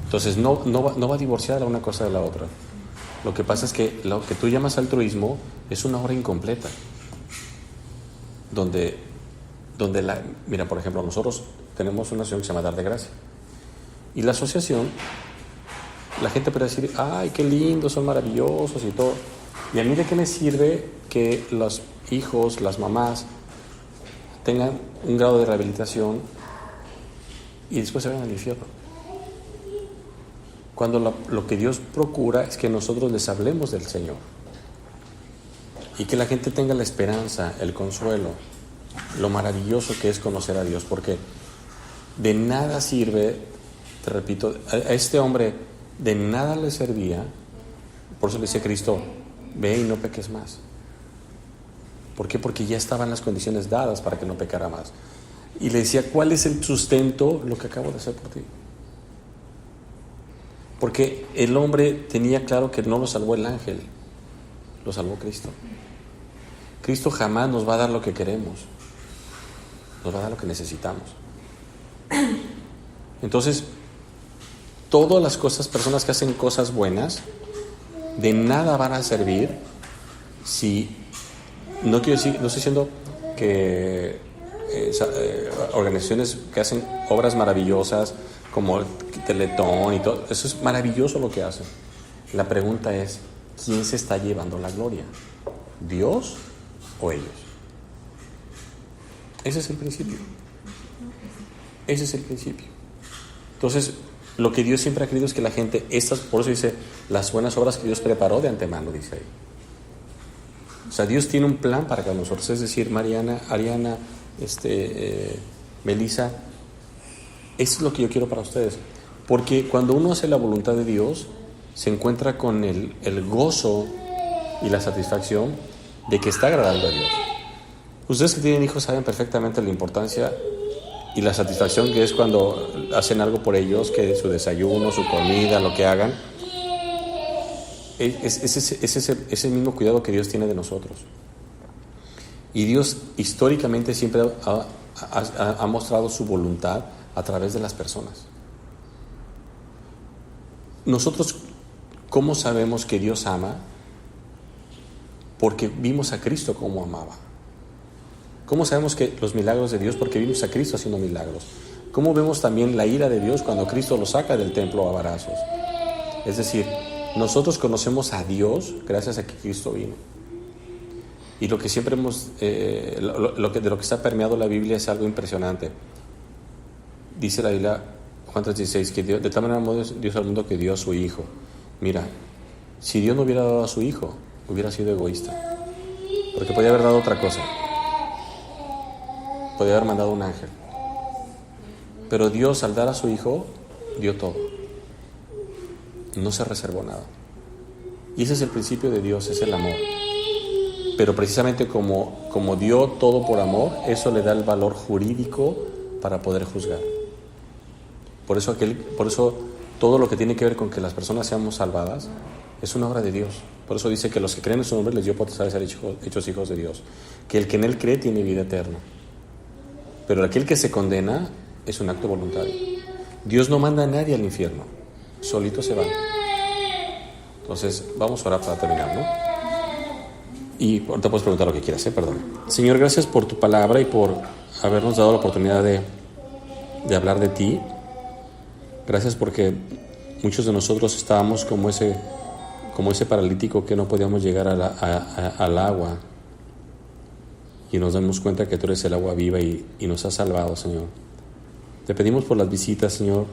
Entonces no va a divorciar a una cosa de la otra. Lo que pasa es que lo que tú llamas altruismo es una obra incompleta. Mira, por ejemplo, nosotros tenemos una asociación que se llama Dar de Gracia. Y la asociación, la gente puede decir, ay, qué lindo, son maravillosos y todo. Y a mí, ¿de qué me sirve que los hijos, las mamás tengan un grado de rehabilitación y después se vayan al infierno? Cuando lo que Dios procura es que nosotros les hablemos del Señor y que la gente tenga la esperanza, el consuelo, lo maravilloso que es conocer a Dios, porque de nada sirve, te repito, a este hombre de nada le servía. Por eso le dice Cristo, ve y no peques más. ¿Por qué? Porque ya estaban las condiciones dadas para que no pecara más. Y le decía, ¿cuál es el sustento? Lo que acabo de hacer por ti. Porque el hombre tenía claro que no lo salvó el ángel, lo salvó Cristo. Cristo jamás nos va a dar lo que queremos, nos va a dar lo que necesitamos. Entonces, todas las personas que hacen cosas buenas, de nada van a servir si, no quiero decir, no estoy diciendo que organizaciones que hacen obras maravillosas como Teletón y todo, eso es maravilloso lo que hacen. La pregunta es, ¿quién se está llevando la gloria? ¿Dios o ellos? Ese es el principio. Ese es el principio. Entonces, lo que Dios siempre ha querido es que la gente, por eso dice, las buenas obras que Dios preparó de antemano, dice ahí. O sea, Dios tiene un plan para nosotros, es decir, Mariana, Ariana, Melissa, eso es lo que yo quiero para ustedes. Porque cuando uno hace la voluntad de Dios, se encuentra con el gozo y la satisfacción de que está agradando a Dios. Ustedes que tienen hijos saben perfectamente la importancia y la satisfacción que es cuando hacen algo por ellos, que su desayuno, su comida, lo que hagan. Es el mismo cuidado que Dios tiene de nosotros. Y Dios históricamente siempre ha mostrado su voluntad a través de las personas. Nosotros, ¿cómo sabemos que Dios ama? Porque vimos a Cristo como amaba. ¿Cómo sabemos que los milagros de Dios? Porque vimos a Cristo haciendo milagros. ¿Cómo vemos también la ira de Dios cuando Cristo lo saca del templo a varazos? Es decir, nosotros conocemos a Dios gracias a que Cristo vino. Y lo que siempre de lo que está permeado la Biblia es algo impresionante. Dice la Biblia, Juan 3:16, que Dios, de tal manera amó Dios al mundo que dio a su Hijo. Mira, si Dios no hubiera dado a su Hijo, hubiera sido egoísta. Porque podía haber dado otra cosa. Podía haber mandado un ángel. Pero Dios, al dar a su Hijo, dio todo. No se reservó nada. Y ese es el principio de Dios, es el amor. Pero precisamente como dio todo por amor, eso le da el valor jurídico para poder juzgar. Por eso todo lo que tiene que ver con que las personas seamos salvadas es una obra de Dios. Por eso dice que los que creen en su nombre les dio potestad de ser hechos hijos de Dios. Que el que en él cree tiene vida eterna. Pero aquel que se condena es un acto voluntario. Dios no manda a nadie al infierno, solito se va. Entonces, vamos a orar para terminar, ¿no? Y ahorita puedes preguntar lo que quieras, perdón. Señor, gracias por tu palabra y por habernos dado la oportunidad de hablar de ti. Gracias porque muchos de nosotros estábamos como ese paralítico que no podíamos llegar al agua. Y nos damos cuenta que tú eres el agua viva y nos has salvado, Señor. Te pedimos por las visitas, Señor.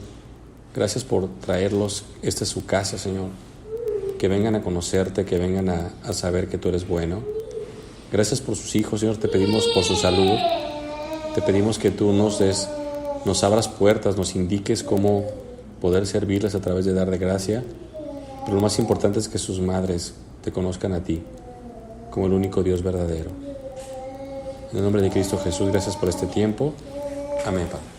Gracias por traerlos. Esta es su casa, Señor. Que vengan a conocerte, que vengan a saber que tú eres bueno. Gracias por sus hijos, Señor. Te pedimos por su salud. Te pedimos que tú nos abras puertas, nos indiques cómo poder servirles a través de dar de gracia, pero lo más importante es que sus madres te conozcan a ti como el único Dios verdadero. En el nombre de Cristo Jesús, gracias por este tiempo. Amén, Padre.